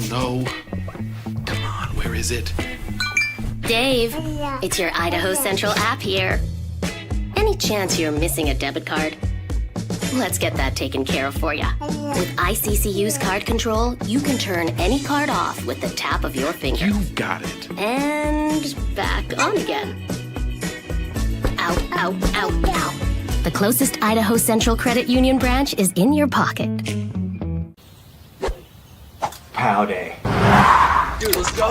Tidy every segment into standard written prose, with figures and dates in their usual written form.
No. Come on, where is it? Dave, it's your Idaho Central app here. Any chance you're missing a debit card? Let's get that taken care of for you. With ICCU's card control, you can turn any card off with the tap of your finger. You've got it. And back on again. Out, out, out, out. The closest Idaho Central Credit Union branch is in your pocket. Howdy. Dude, let's go.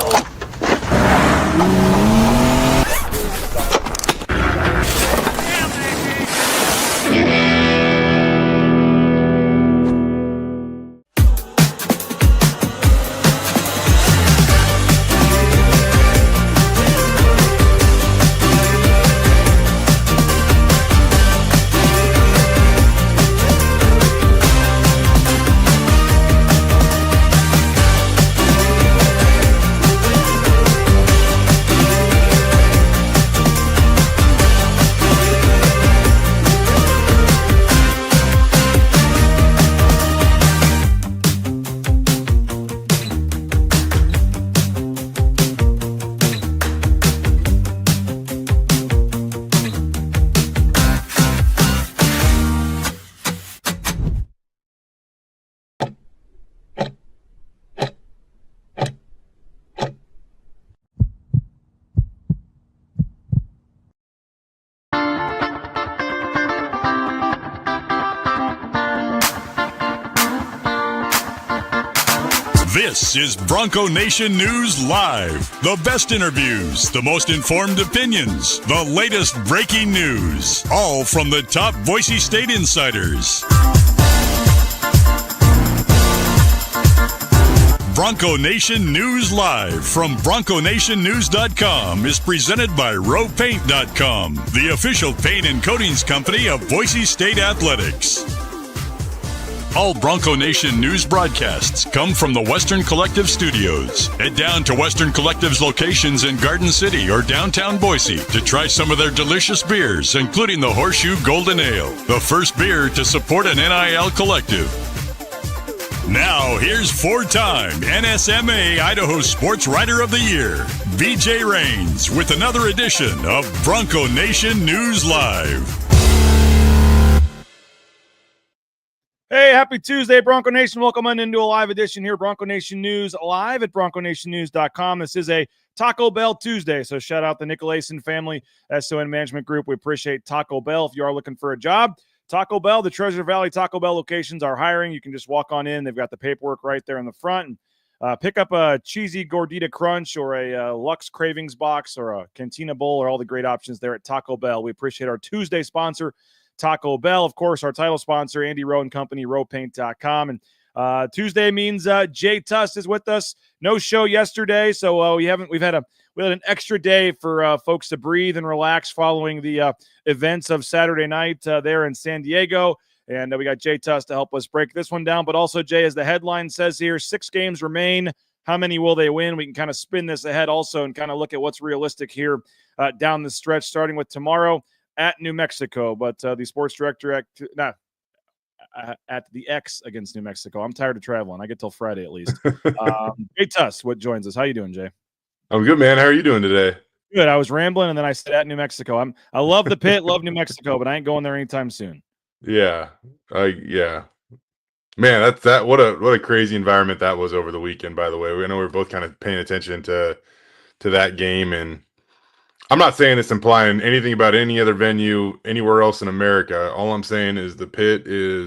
This is Bronco Nation News Live. The best interviews, the most informed opinions, the latest breaking news, all from the top Boise State insiders. Bronco Nation News Live from BroncoNationNews.com is presented by RowPaint.com, the official paint and coatings company of Boise State Athletics. All Bronco Nation news broadcasts come from the Western Collective Studios. Head down to Western Collective's locations in Garden City or downtown Boise to try some of their delicious beers, including the Horseshoe Golden Ale, the first beer to support an NIL collective. Now, here's four-time NSMA Idaho Sports Writer of the Year, BJ Rains, with another edition of Bronco Nation News Live. Hey, happy Tuesday, Bronco Nation. Welcome on into a live edition here, Bronco Nation News live at BroncoNationNews.com. This is a Taco Bell Tuesday, so shout out the Nicolason family, SON Management Group. We appreciate Taco Bell. If you are looking for a job, Taco Bell, the Treasure Valley Taco Bell locations are hiring. You can just walk on in. They've got the paperwork right there in the front. And pick up a cheesy gordita crunch or a Lux Cravings box or a Cantina Bowl or all the great options there at Taco Bell. We appreciate our Tuesday sponsor, Taco Bell. Of course, our title sponsor, Andy Rowe and Company, RowPaint.com. And Tuesday means Jay Tust is with us. No show yesterday, so we had an extra day for folks to breathe and relax following the events of Saturday night there in San Diego. And we got Jay Tust to help us break this one down. But also, Jay, as the headline says here, 6 games remain. How many will they win? We can kind of spin this ahead also and kind of look at what's realistic here down the stretch, starting with tomorrow at New Mexico. But the sports director at the X against New Mexico. I'm tired of traveling. I get till Friday at least. Jay Tust, what joins us? How you doing, Jay? I'm good, man. How are you doing today? Good. I was rambling, and then I said at New Mexico. I love the pit, love New Mexico, but I ain't going there anytime soon. Yeah, yeah. Man, that what a crazy environment that was over the weekend. By the way, I know we were both kind of paying attention to that game, and I'm not saying it's implying anything about any other venue anywhere else in America. All I'm saying is the pit it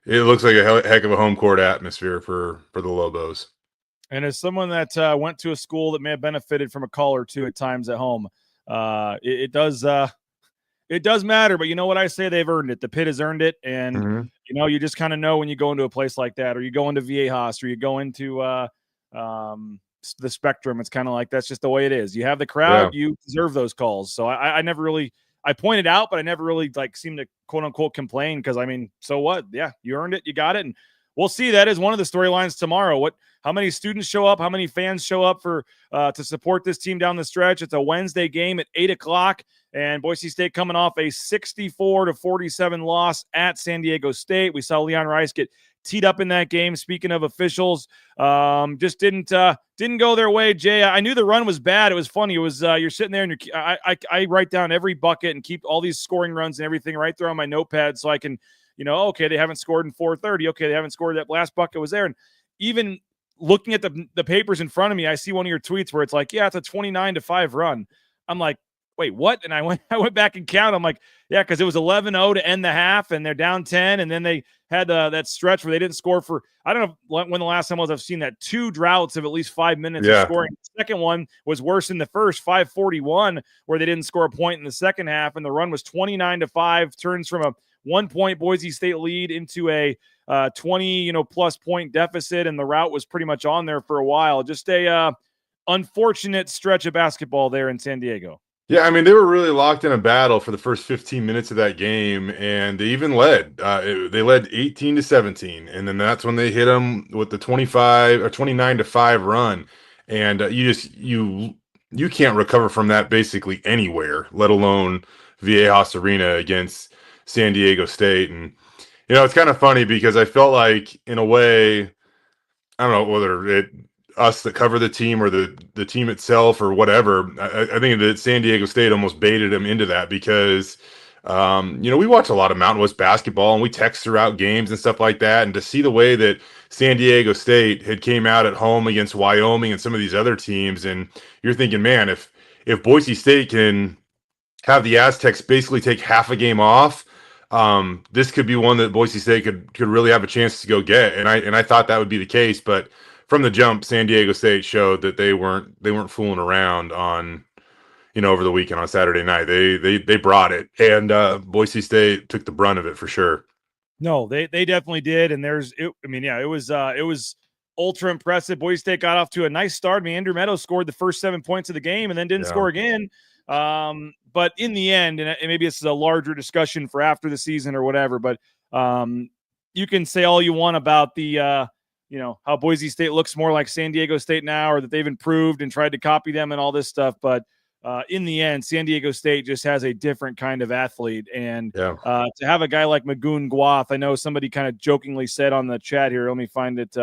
looks like a heck of a home court atmosphere for the Lobos. And as someone that went to a school that may have benefited from a call or two at times at home, it does matter. But you know what I say? They've earned it. The pit has earned it. And, you just kind of know when you go into a place like that, or you go into Viejas, or you go into the Spectrum. It's kind of like that's just the way it is. You have the crowd, you deserve those calls. So I never really – I pointed out, but I never really seem to quote-unquote complain because, so what? Yeah, you earned it. You got it. And we'll see. That is one of the storylines tomorrow. How many students show up? How many fans show up for to support this team down the stretch? It's a Wednesday game at 8 o'clock. And Boise State coming off a 64-47 loss at San Diego State. We saw Leon Rice get teed up in that game. Speaking of officials, just didn't go their way. Jay, I knew the run was bad. It was funny. It was you're sitting there and I write down every bucket and keep all these scoring runs and everything right there on my notepad so I can, okay, they haven't scored in 4:30. Okay, they haven't scored. That last bucket was there. And even looking at the papers in front of me, I see one of your tweets where it's like, yeah, it's a 29-5 run. I'm like, wait, what? And I went back and counted. I'm like, yeah, because it was 11-0 to end the half, and they're down 10, and then they had that stretch where they didn't score for, I don't know when the last time was I've seen that, 2 droughts of at least 5 minutes of scoring. The second one was worse than the first, 5:41, where they didn't score a point in the second half, and the run was 29-5, turns from a 1-point Boise State lead into a 20 plus point deficit, and the route was pretty much on there for a while. Just a unfortunate stretch of basketball there in San Diego. Yeah, I mean, they were really locked in a battle for the first 15 minutes of that game, and they even led. They led 18-17, and then that's when they hit them with the 29-5 run. And you can't recover from that basically anywhere, let alone Viejas Arena against San Diego State. And it's kind of funny because I felt like, in a way, I don't know whether us that cover the team or the team itself or whatever, I think that San Diego State almost baited them into that because, we watch a lot of Mountain West basketball and we text throughout games and stuff like that. And to see the way that San Diego State had came out at home against Wyoming and some of these other teams, and you're thinking, man, if Boise State can have the Aztecs basically take half a game off, this could be one that Boise State could really have a chance to go get. And I thought that would be the case, but from the jump, San Diego State showed that they weren't fooling around on, over the weekend on Saturday night. They brought it, and Boise State took the brunt of it for sure. No, they definitely did, and it was ultra impressive. Boise State got off to a nice start. I mean, Andrew Meadows scored the first 7 points of the game and then didn't score again. But in the end, and maybe this is a larger discussion for after the season or whatever, but you can say all you want about the how Boise State looks more like San Diego State now, or that they've improved and tried to copy them and all this stuff. But in the end, San Diego State just has a different kind of athlete. And to have a guy like Magoon Guath, I know somebody kind of jokingly said on the chat here, let me find it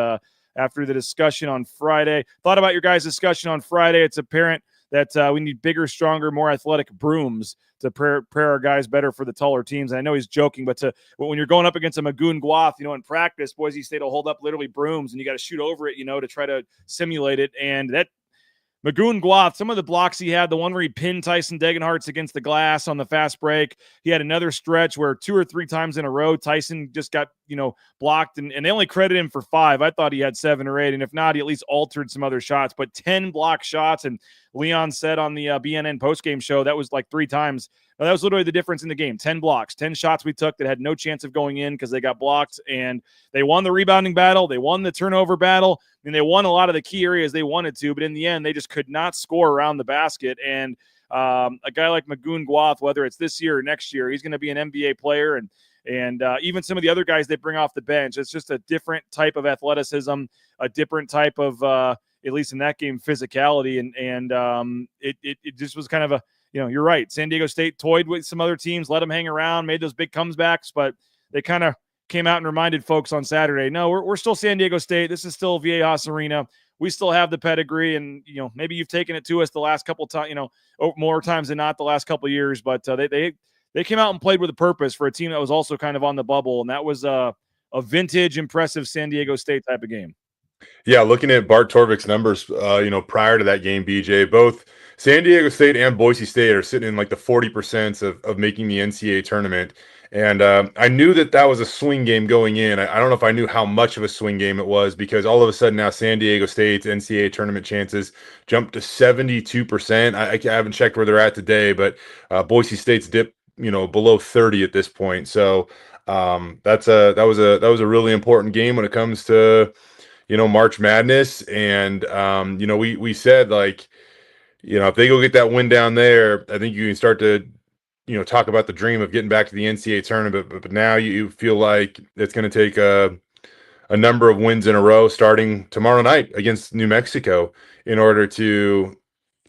after the discussion on Friday. Thought about your guys' discussion on Friday. It's apparent that we need bigger, stronger, more athletic brooms to prepare our guys better for the taller teams. And I know he's joking, but when you're going up against a Magoon Guath, in practice, Boise State will hold up literally brooms, and you got to shoot over it, to try to simulate it. And that Magoon Guath, some of the blocks he had, the one where he pinned Tyson Degenhardt against the glass on the fast break. He had another stretch where 2 or 3 times in a row, Tyson just got, blocked, and they only credit him for 5. I thought he had 7 or 8, and if not, he at least altered some other shots. But 10 block shots, and Leon said on the BNN postgame show that was like 3 times. Now, that was literally the difference in the game. 10 blocks, 10 shots we took that had no chance of going in because they got blocked, and they won the rebounding battle. They won the turnover battle, and they won a lot of the key areas they wanted to, but in the end, they just could not score around the basket. And a guy like Magoon Guath, whether it's this year or next year, he's going to be an NBA player, and even some of the other guys they bring off the bench. It's just a different type of athleticism, a different type of, at least in that game, physicality, and it just was kind of a, you're right. San Diego State toyed with some other teams, let them hang around, made those big comebacks, but they kind of came out and reminded folks on Saturday, no, we're still San Diego State. This is still Viejas Arena. We still have the pedigree, and maybe you've taken it to us the last couple of times, more times than not the last couple of years, but they came out and played with a purpose for a team that was also kind of on the bubble, and that was a vintage, impressive San Diego State type of game. Yeah, looking at Bart Torvik's numbers, prior to that game, BJ, both San Diego State and Boise State are sitting in like the 40% of making the NCAA tournament. And I knew that was a swing game going in. I don't know if I knew how much of a swing game it was, because all of a sudden now San Diego State's NCAA tournament chances jumped to 72%. I haven't checked where they're at today, but Boise State's dipped, below 30 at this point. So that was a really important game when it comes to, March Madness. And, we said, like, if they go get that win down there, I think you can start to, talk about the dream of getting back to the NCAA tournament. But now you feel like it's going to take a number of wins in a row starting tomorrow night against New Mexico in order to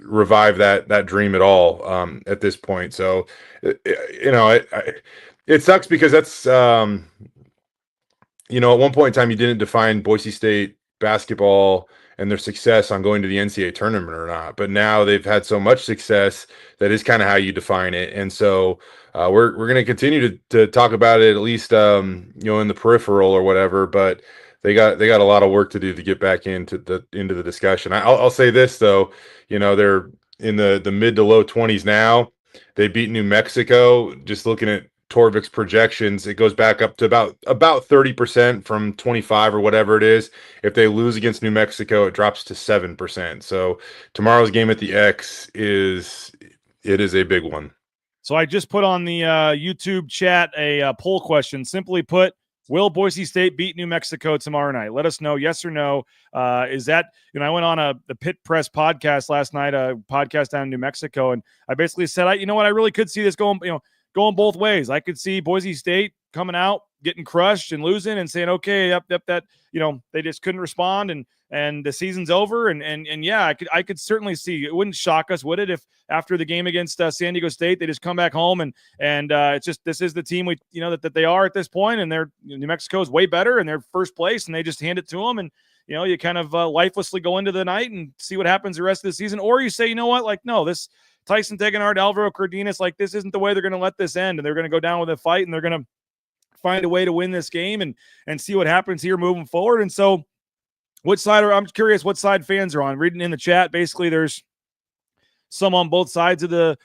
revive that dream at all at this point. So, it sucks because that's at one point in time you didn't define Boise State basketball and their success on going to the NCAA tournament or not, but now they've had so much success that is kind of how you define it. And so we're going to continue to talk about it, at least in the peripheral or whatever, but they got a lot of work to do to get back into the discussion. I'll say this though, they're in the mid to low 20s now. They beat New Mexico. Just looking at Torvik's projections, it goes back up to about 30% from 25 or whatever it is. If they lose against New Mexico, it drops to 7%. So tomorrow's game at the X is a big one. So I just put on the YouTube chat a poll question. Simply put, will Boise State beat New Mexico tomorrow night? Let us know, yes or no. Is that, I went on the Pit Press podcast last night, a podcast down in New Mexico, and I basically said, I really could see this going both ways. I could see Boise State coming out, getting crushed and losing and saying, okay, yep, that, they just couldn't respond and the season's over. And yeah, I could certainly see, it wouldn't shock us, would it, if after the game against San Diego State, they just come back home and it's just, this is the team that they are at this point, and they're, New Mexico is way better and they're first place and they just hand it to them. And, you kind of lifelessly go into the night and see what happens the rest of the season. Or you say, no, this Tyson Tegenhardt, Alvaro Cardenas, this isn't the way they're going to let this end, and they're going to go down with a fight, and they're going to find a way to win this game and see what happens here moving forward. And so I'm curious what side fans are on. Reading in the chat, basically there's some on both sides of the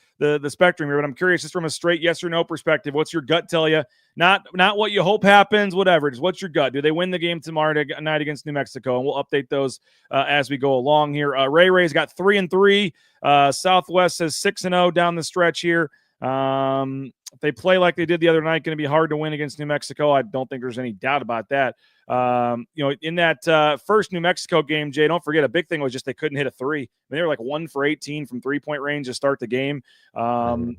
spectrum here, but I'm curious just from a straight yes or no perspective, what's your gut tell you? Not what you hope happens, whatever. Just what's your gut? Do they win the game tomorrow night against New Mexico? And we'll update those as we go along here. Ray's got 3-3. Southwest says 6-0 down the stretch here. If they play like they did the other night, going to be hard to win against New Mexico. I don't think there's any doubt about that. In that first New Mexico game, Jay, don't forget, a big thing was just they couldn't hit a three. I mean, they were like 1 for 18 from 3-point range to start the game.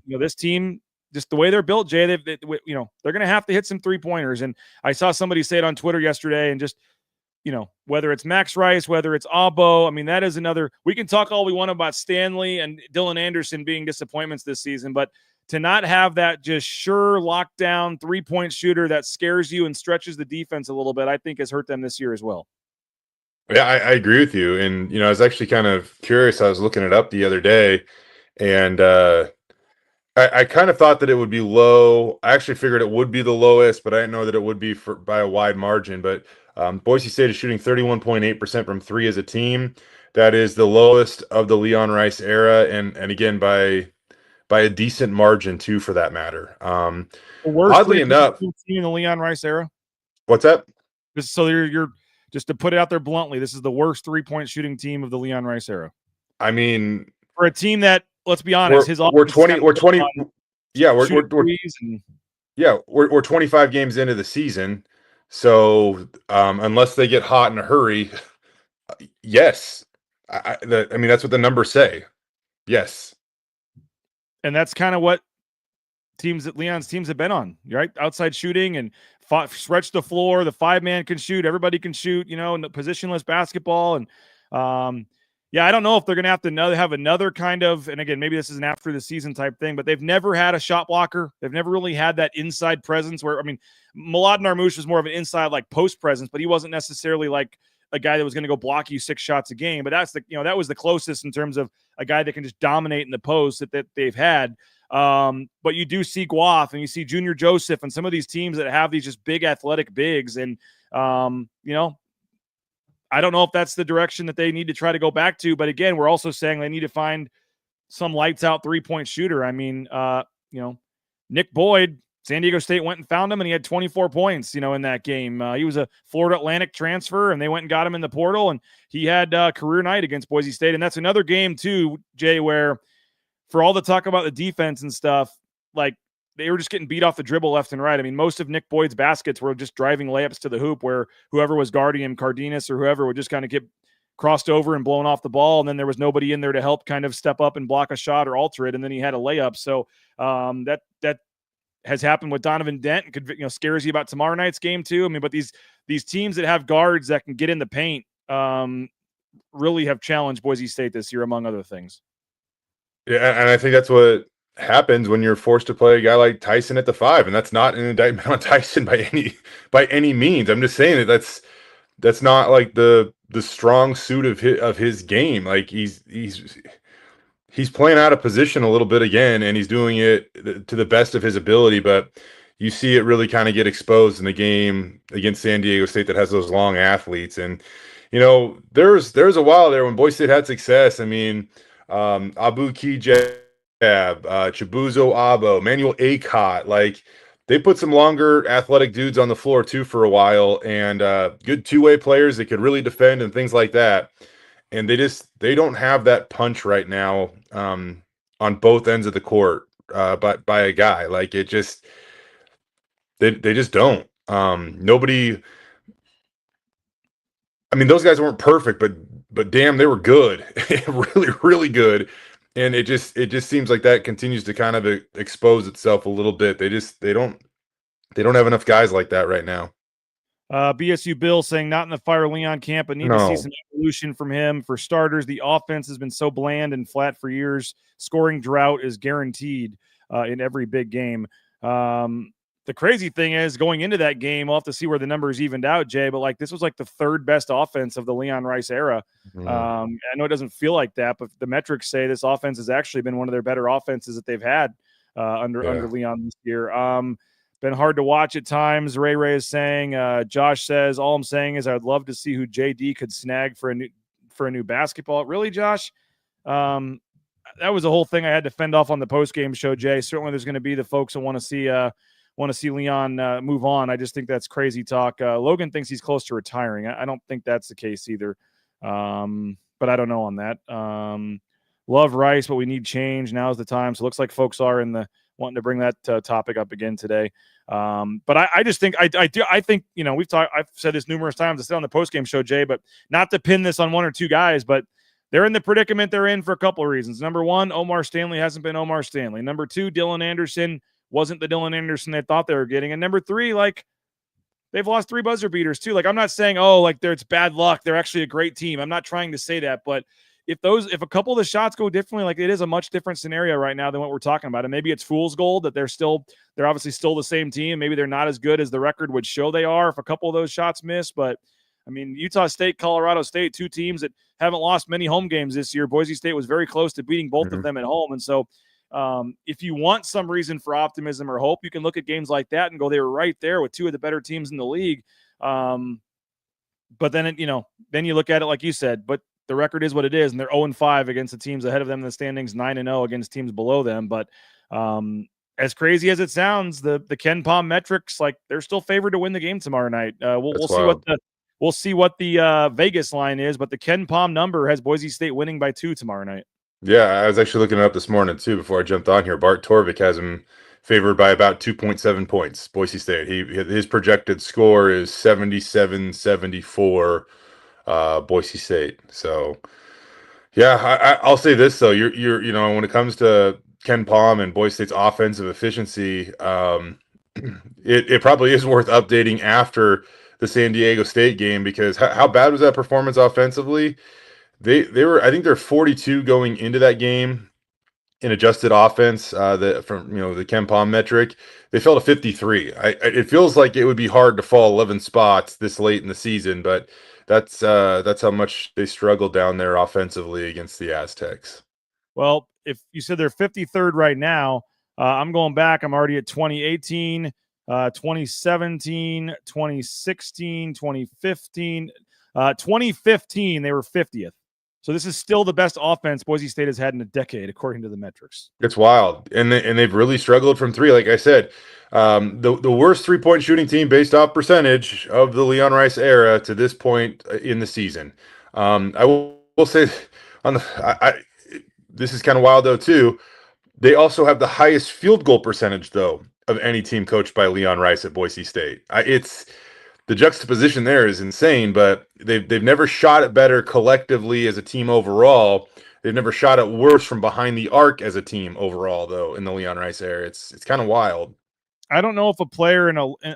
This team, just the way they're built, Jay, they're going to have to hit some 3-pointers. And I saw somebody say it on Twitter yesterday, and just, whether it's Max Rice, whether it's Abo, I mean, that is another, we can talk all we want about Stanley and Dylan Anderson being disappointments this season, but to not have that just sure lockdown 3-point shooter that scares you and stretches the defense a little bit, I think has hurt them this year as well. Yeah, I agree with you. And, I was actually kind of curious. I was looking it up the other day, and I kind of thought that it would be low. I actually figured it would be the lowest, but I didn't know that it would be by a wide margin. But Boise State is shooting 31.8% from three as a team. That is the lowest of the Leon Rice era, and again by a decent margin too, for that matter. Oddly enough, team in the Leon Rice era. What's that? Just so you're just to put it out there bluntly, this is the worst 3-point shooting team of the Leon Rice era. I mean, for a team that, let's be honest, we're 20. Yeah, we're 25 games into the season. So unless they get hot in a hurry, yes. I mean, that's what the numbers say. Yes. And that's kind of what Leon's teams have been on, right? Outside shooting and stretch the floor. The 5-man can shoot. Everybody can shoot, and the positionless basketball. And I don't know if they're going to have to have another kind of, and again, maybe this is an after the season type thing, but they've never had a shot blocker. They've never really had that inside presence where, Mladen Armouche was more of an inside post presence, but he wasn't necessarily like a guy that was going to go block you 6 shots a game. But that's that was the closest in terms of a guy that can just dominate in the post that they've had. But you do see Guaf and you see Junior Joseph and some of these teams that have these just big athletic bigs. And, I don't know if that's the direction that they need to try to go back to. But again, we're also saying they need to find some lights out 3-point shooter. I mean, Nick Boyd, San Diego State went and found him, and he had 24 points, in that game. He was a Florida Atlantic transfer, and they went and got him in the portal, and he had a career night against Boise State. And that's another game too, Jay, where for all the talk about the defense and stuff, they were just getting beat off the dribble left and right. I mean, most of Nick Boyd's baskets were just driving layups to the hoop where whoever was guarding him, Cardenas or whoever, would just kind of get crossed over and blown off the ball. And then there was nobody in there to help kind of step up and block a shot or alter it. And then he had a layup. So that has happened with Donovan Dent and could, scares you about tomorrow night's game too. I mean, but these teams that have guards that can get in the paint really have challenged Boise State this year, among other things. Yeah, and I think that's what happens when you're forced to play a guy like Tyson at the 5, and that's not an indictment on Tyson by any means. I'm just saying that's not like the strong suit of his game. Like he's playing out of position a little bit again, and he's doing it to the best of his ability. But you see it really kind of get exposed in the game against San Diego State that has those long athletes. And there's a while there when Boise State had success. I mean, Abu Kijab, Chibuzo Abo, Manuel Akot, like they put some longer athletic dudes on the floor too for a while, and good two-way players that could really defend and things like that. And they don't have that punch right now on both ends of the court, but by a guy. Like it just they just don't. Nobody. I mean, those guys weren't perfect, but damn, they were good, really, really good. And it just seems like that continues to kind of expose itself a little bit. They don't have enough guys like that right now. BSU Bill saying not in the fire Leon camp, but need to see some evolution from him. For starters, the offense has been so bland and flat for years. Scoring drought is guaranteed in every big game. The crazy thing is going into that game, we'll have to see where the numbers evened out, Jay, but like this was like the third best offense of the Leon Rice era. Mm-hmm. I know it doesn't feel like that, but the metrics say this offense has actually been one of their better offenses that they've had under Leon this year. Been hard to watch at times. Ray is saying, Josh says, all I'm saying is I would love to see who JD could snag for a new basketball. Really, Josh? That was a whole thing I had to fend off on the post-game show, Jay. Certainly there's going to be the folks who want to see Leon move on. I just think that's crazy talk. Logan thinks he's close to retiring. I don't think that's the case either. But I don't know on that. Love Rice, but we need change. Now's the time. So it looks like folks are wanting to bring that topic up again today. But I just think I think, I've said this numerous times. I said on the postgame show, Jay, but not to pin this on one or two guys, but they're in the predicament they're in for a couple of reasons. Number one, Omar Stanley hasn't been Omar Stanley. Number two, Dylan Anderson wasn't the Dylan Anderson they thought they were getting. And number three, like they've lost 3 buzzer beaters too. Like I'm not saying, it's bad luck. They're actually a great team. I'm not trying to say that, but if a couple of the shots go differently, like it is a much different scenario right now than what we're talking about. And maybe it's fool's gold that they're obviously still the same team. Maybe they're not as good as the record would show they are if a couple of those shots miss. But I mean, Utah State, Colorado State, 2 teams that haven't lost many home games this year. Boise State was very close to beating both of them at home. And so if you want some reason for optimism or hope, you can look at games like that and go, they were right there with 2 of the better teams in the league. But then, then you look at it like you said, but the record is what it is, and they're 0-5 against the teams ahead of them in the standings, 9-0 against teams below them. But as crazy as it sounds, the Ken Pom metrics, like they're still favored to win the game tomorrow night. We'll see what the Vegas line is, but the Ken Pom number has Boise State winning by 2 tomorrow night. Yeah, I was actually looking it up this morning too before I jumped on here. Bart Torvik has him favored by about 2.7 points. Boise State. His projected score is 77-74. Boise State. So, yeah, I'll say this though. You're when it comes to Ken Pom and Boise State's offensive efficiency, it probably is worth updating after the San Diego State game because how bad was that performance offensively? They were, I think they're 42 going into that game in adjusted offense. From the Ken Pom metric, they fell to 53. It feels like it would be hard to fall 11 spots this late in the season, but that's how much they struggled down there offensively against the Aztecs. Well, if you said they're 53rd right now, I'm going back. I'm already at 2018, 2017, 2016, 2015. 2015, they were 50th. So this is still the best offense Boise State has had in a decade, according to the metrics. It's wild, and they've really struggled from 3. Like I said, the worst 3-point shooting team based off percentage of the Leon Rice era to this point in the season. I will say this is kind of wild though too. They also have the highest field goal percentage though of any team coached by Leon Rice at Boise State. The juxtaposition there is insane, but they've never shot it better collectively as a team overall. They've never shot it worse from behind the arc as a team overall, though, in the Leon Rice era. It's kind of wild. I don't know if a player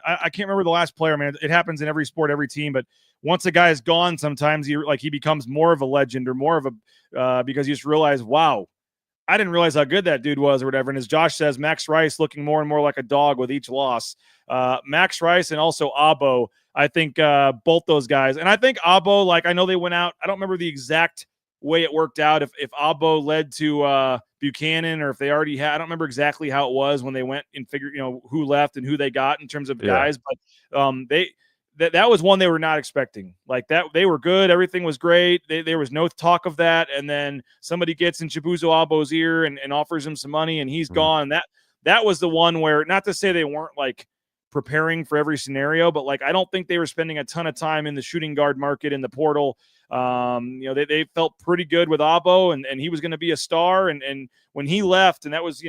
I can't remember the last player, man. It happens in every sport, every team, but once a guy is gone, sometimes he becomes more of a legend or more of a because you just realize, wow, I didn't realize how good that dude was or whatever. And as Josh says, Max Rice looking more and more like a dog with each loss. Max Rice and also Abo, I think both those guys. And I think Abo, like I know they went out. I don't remember the exact way it worked out. If Abo led to Buchanan or if they already had, I don't remember exactly how it was when they went and figured, who left and who they got in terms of guys. But that was one they were not expecting. Like that, they were good. Everything was great. There was no talk of that. And then somebody gets in Chibuzo Abo's ear and offers him some money, and he's gone. That was the one where, not to say they weren't like preparing for every scenario, but like I don't think they were spending a ton of time in the shooting guard market in the portal. They felt pretty good with Abo, and he was going to be a star. And when he left, and that was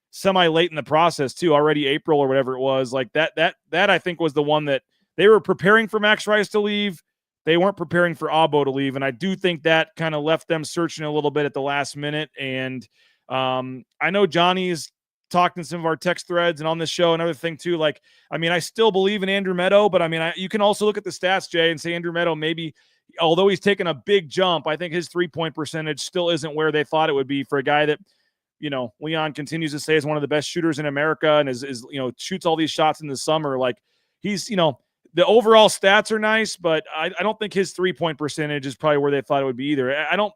semi late in the process too, already April or whatever it was, like that I think was the one that. They were preparing for Max Rice to leave. They weren't preparing for Abo to leave. And I do think that kind of left them searching a little bit at the last minute. And I know Johnny's talked in some of our text threads and on this show, another thing too. Like, I mean, I still believe in Andrew Meadow, but I mean, you can also look at the stats, Jay, and say Andrew Meadow, maybe, although he's taken a big jump, I think his 3-point percentage still isn't where they thought it would be for a guy that, Leon continues to say is one of the best shooters in America and is shoots all these shots in the summer. Like he's, the overall stats are nice, but I don't think his 3-point percentage is probably where they thought it would be either. I don't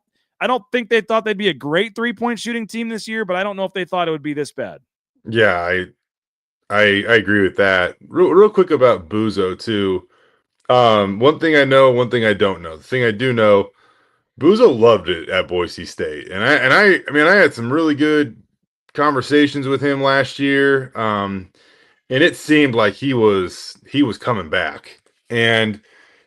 think they thought they'd be a great 3-point shooting team this year, but I don't know if they thought it would be this bad. Yeah, I agree with that. Real quick about Buzo too. One thing I know, one thing I don't know. The thing I do know, Buzo loved it at Boise State, and I had some really good conversations with him last year. And it seemed like he was coming back. And,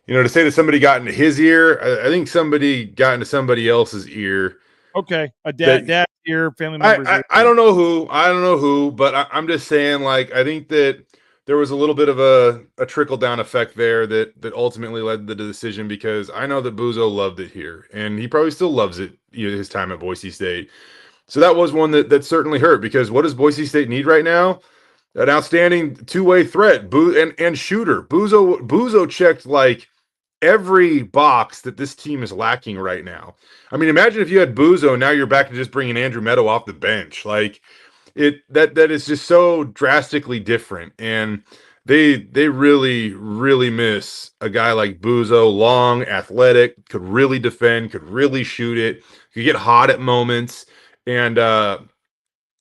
to say that somebody got into his ear, I think somebody got into somebody else's ear. Okay. A dad's ear, family member's ear. I don't know who, but I'm just saying, like, I think that there was a little bit of a trickle-down effect there that ultimately led to the decision, because I know that Buzo loved it here, and he probably still loves it, his time at Boise State. So that was one that certainly hurt, because what does Boise State need right now? An outstanding two-way threat, and shooter. Buzo checked like every box that this team is lacking right now. I mean, imagine if you had Buzo, now you're back to just bringing Andrew Meadow off the bench. Like that is just so drastically different, and they really, really miss a guy like Buzo. Long, athletic, could really defend, could really shoot it, could get hot at moments, and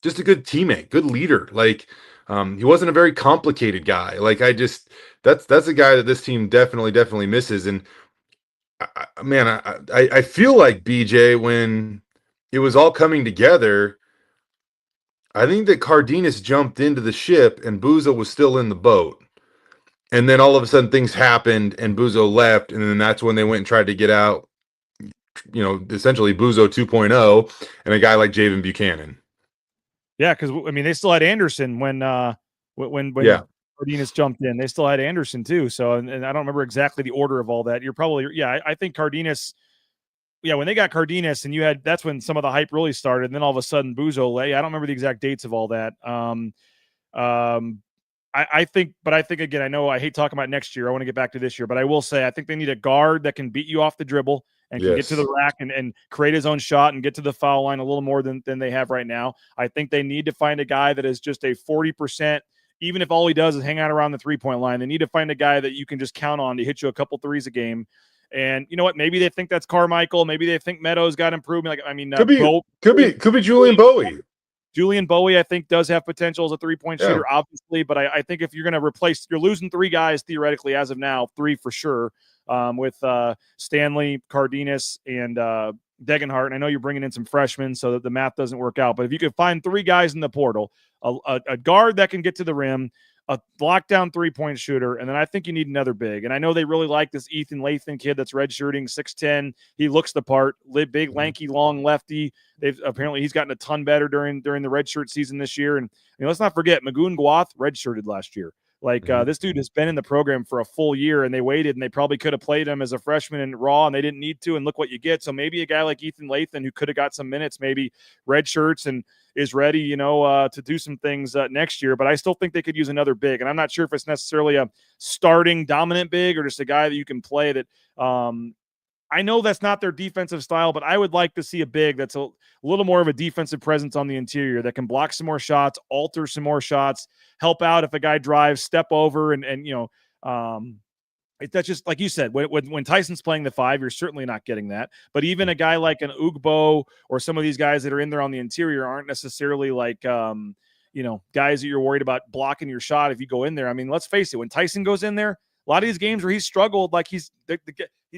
just a good teammate, good leader. Like. He wasn't a very complicated guy. Like that's a guy that this team definitely misses. And I feel like BJ, when it was all coming together, I think that Cardenas jumped into the ship and Buzo was still in the boat. And then all of a sudden things happened and Buzo left. And then that's when they went and tried to get out, essentially Buzo 2.0 and a guy like Javen Buchanan. Yeah, because I mean they still had Anderson when Cardenas jumped in. They still had Anderson too. So and I don't remember exactly the order of all that. You're probably I think Cardenas. Yeah, when they got Cardenas and that's when some of the hype really started. And then all of a sudden Buzo lay. I don't remember the exact dates of all that. I think again, I know I hate talking about next year. I want to get back to this year, but I will say I think they need a guard that can beat you off the dribble and can get to the rack and create his own shot and get to the foul line a little more than they have right now. I think they need to find a guy that is just a 40%, even if all he does is hang out around the 3-point line. They need to find a guy that you can just count on to hit you a couple threes a game. And you know what? Maybe they think that's Carmichael. Maybe they think Meadows got improvement. Like, I mean, could be Julian Bowie. Julian Bowie, I think, does have potential as a 3-point shooter, obviously. But I think if you're going to replace, you're losing 3 guys theoretically as of now, 3 for sure, with Stanley, Cardenas, and Degenhart. And I know you're bringing in some freshmen so that the math doesn't work out. But if you could find 3 guys in the portal, a guard that can get to the rim, a lockdown 3-point shooter, and then I think you need another big. And I know they really like this Ethan Lathan kid that's redshirting, 6'10". He looks the part, big, lanky, long lefty. He's gotten a ton better during the redshirt season this year. And let's not forget, Magoon Guath redshirted last year. Like this dude has been in the program for a full year, and they waited, and they probably could have played him as a freshman in raw, and they didn't need to. And look what you get. So maybe a guy like Ethan Lathan, who could have got some minutes, maybe red shirts and is ready, to do some things next year. But I still think they could use another big, and I'm not sure if it's necessarily a starting dominant big or just a guy that you can play that I know that's not their defensive style, but I would like to see a big that's a little more of a defensive presence on the interior that can block some more shots, alter some more shots, help out if a guy drives, step over, and that's just like you said. When Tyson's playing the 5, you're certainly not getting that. But even a guy like an Ugbo or some of these guys that are in there on the interior aren't necessarily like guys that you're worried about blocking your shot if you go in there. I mean, let's face it. When Tyson goes in there, a lot of these games where he's struggled, like he's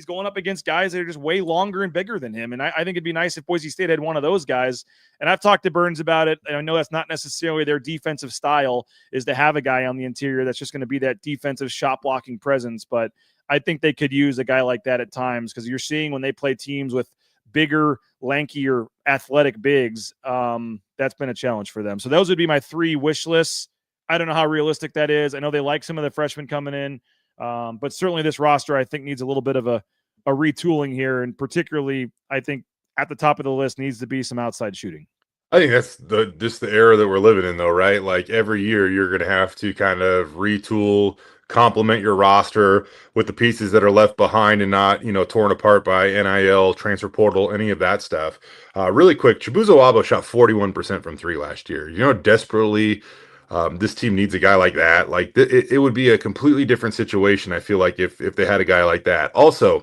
going up against guys that are just way longer and bigger than him. And I think it'd be nice if Boise State had one of those guys. And I've talked to Burns about it. And I know that's not necessarily their defensive style, is to have a guy on the interior that's just going to be that defensive shot blocking presence. But I think they could use a guy like that at times, because you're seeing when they play teams with bigger, lankier, athletic bigs, that's been a challenge for them. So those would be my 3 wish lists. I don't know how realistic that is. I know they like some of the freshmen coming in. But certainly this roster, I think, needs a little bit of a retooling here. And particularly, I think at the top of the list needs to be some outside shooting. I think that's just the era that we're living in, though, right? Like every year you're going to have to kind of retool, complement your roster with the pieces that are left behind and not, torn apart by NIL, transfer portal, any of that stuff. Really quick, Chibuzo Wabo shot 41% from 3 last year. Desperately this team needs a guy like that. Like it would be a completely different situation, I feel like, if they had a guy like that. Also,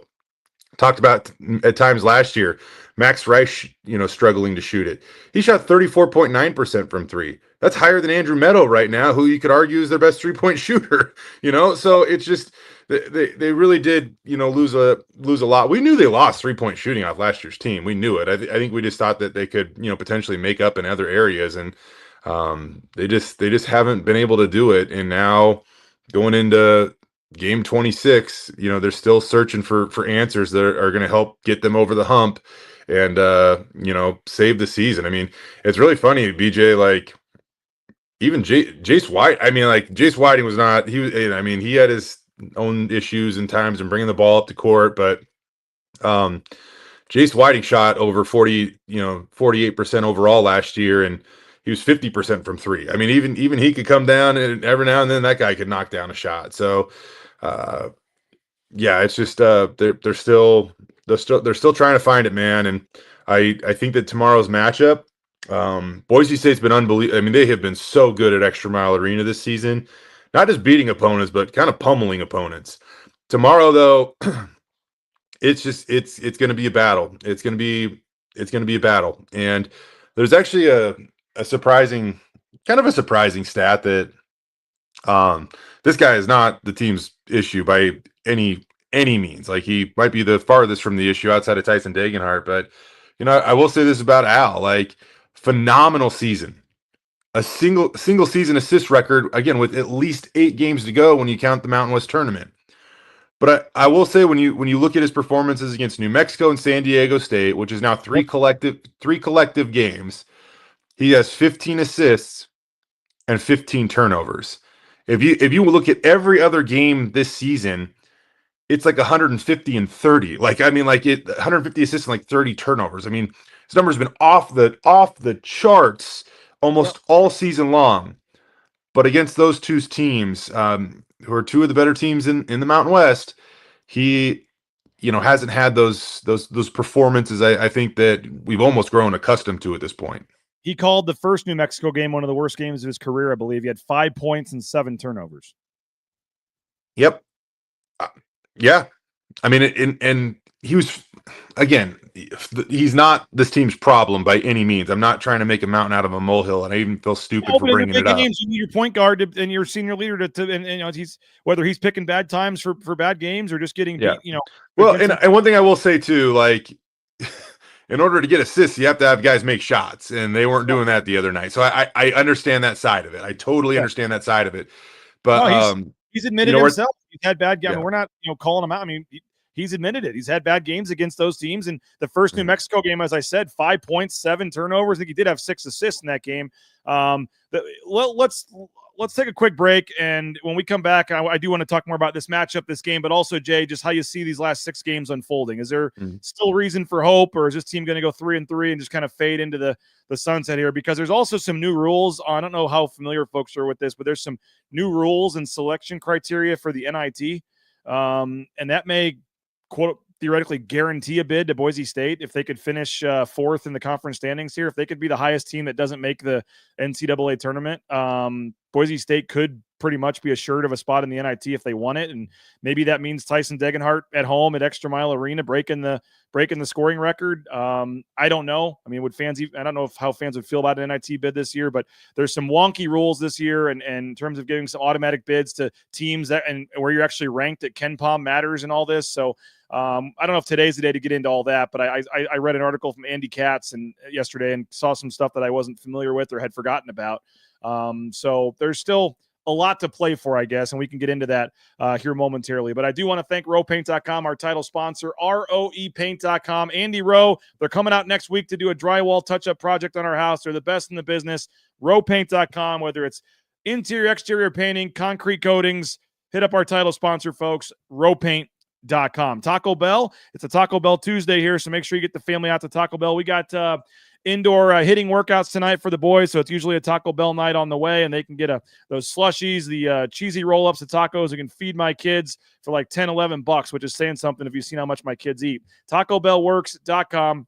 talked about at times last year, Max Reich, struggling to shoot it. He shot 34.9% from 3. That's higher than Andrew Meadow right now, who you could argue is their best 3-point shooter. So it's just they really did, lose a lot. We knew they lost 3-point shooting off last year's team. We knew it. I think we just thought that they could, potentially make up in other areas, and they just haven't been able to do it. And now going into game 26, they're still searching for answers that are going to help get them over the hump and save the season. I mean, it's really funny, BJ, like even Jace White. I mean, like Jace Whiting was not, he had his own issues and times in bringing the ball up to court, but Jace Whiting shot over 48% overall last year, and he was 50% from 3. I mean, even he could come down, and every now and then that guy could knock down a shot. So, it's just they're still trying to find it, man. And I think that tomorrow's matchup, Boise State's been unbelievable. I mean, they have been so good at Extra Mile Arena this season, not just beating opponents, but kind of pummeling opponents. Tomorrow, though, it's going to be a battle. It's going to be a battle, and there's actually a surprising stat that this guy is not the team's issue by any means. Like, he might be the farthest from the issue outside of Tyson Dagenhart, but I will say this about Al, like, phenomenal season, a single season assist record, again, with at least 8 games to go when you count the Mountain West tournament. But I will say, when you look at his performances against New Mexico and San Diego State, which is now three collective games, he has 15 assists and 15 turnovers. If you look at every other game this season, it's like 150 and 30. Like, I mean, 150 assists and like 30 turnovers. I mean, his number's been off the charts almost all season long. But against those two teams, who are 2 of the better teams in the Mountain West, he hasn't had those performances I think that we've almost grown accustomed to at this point. He called the first New Mexico game one of the worst games of his career, I believe. He had 5 points and 7 turnovers. Yep. Yeah. I mean, and he was, again, he's not this team's problem by any means. I'm not trying to make a mountain out of a molehill, and I even feel stupid for bringing it up. Games, you need your point guard and your senior leader and he's, whether he's picking bad times for bad games or just getting beat, Well, and one thing I will say too, like, in order to get assists, you have to have guys make shots, and they weren't doing that the other night. So I understand that side of it. I totally understand that side of it. But he's admitted himself he's had bad games. I mean, we're not calling him out. I mean, he's admitted it. He's had bad games against those teams. And the first New Mexico game, as I said, 5 points, 7 turnovers. I think he did have 6 assists in that game. Let's take a quick break, and when we come back, I do want to talk more about this matchup, this game, but also, Jay, just how you see these last 6 games unfolding. Is there still reason for hope, or is this team going to go 3-3 and just kind of fade into the sunset here? Because there's also some new rules. I don't know how familiar folks are with this, but there's some new rules and selection criteria for the NIT, and that may theoretically guarantee a bid to Boise State if they could finish fourth in the conference standings here. If they could be the highest team that doesn't make the NCAA tournament, Boise State could pretty much be assured of a spot in the NIT if they won it. And maybe that means Tyson Degenhart at home at Extra Mile Arena breaking the scoring record. I don't know. I mean, I don't know how fans would feel about an NIT bid this year, but there's some wonky rules this year. And in terms of giving some automatic bids to teams and where you're actually ranked at KenPom matters and all this. So I don't know if today's the day to get into all that, but I read an article from Andy Katz yesterday and saw some stuff that I wasn't familiar with or had forgotten about. So there's still a lot to play for, I guess, and we can get into that here momentarily. But I do want to thank RoePaint.com, our title sponsor, ROEPaint.com. Andy Rowe, they're coming out next week to do a drywall touch-up project on our house. They're the best in the business. RoePaint.com, whether it's interior, exterior painting, concrete coatings, hit up our title sponsor, folks, RoePaint.com. Taco Bell, it's a Taco Bell Tuesday here, so make sure you get the family out to Taco Bell. We got indoor hitting workouts tonight for the boys, so it's usually a Taco Bell night on the way, and they can get those slushies, the cheesy roll-ups, the tacos. I can feed my kids for like $10-11, which is saying something if you've seen how much my kids eat. TacoBellWorks.com.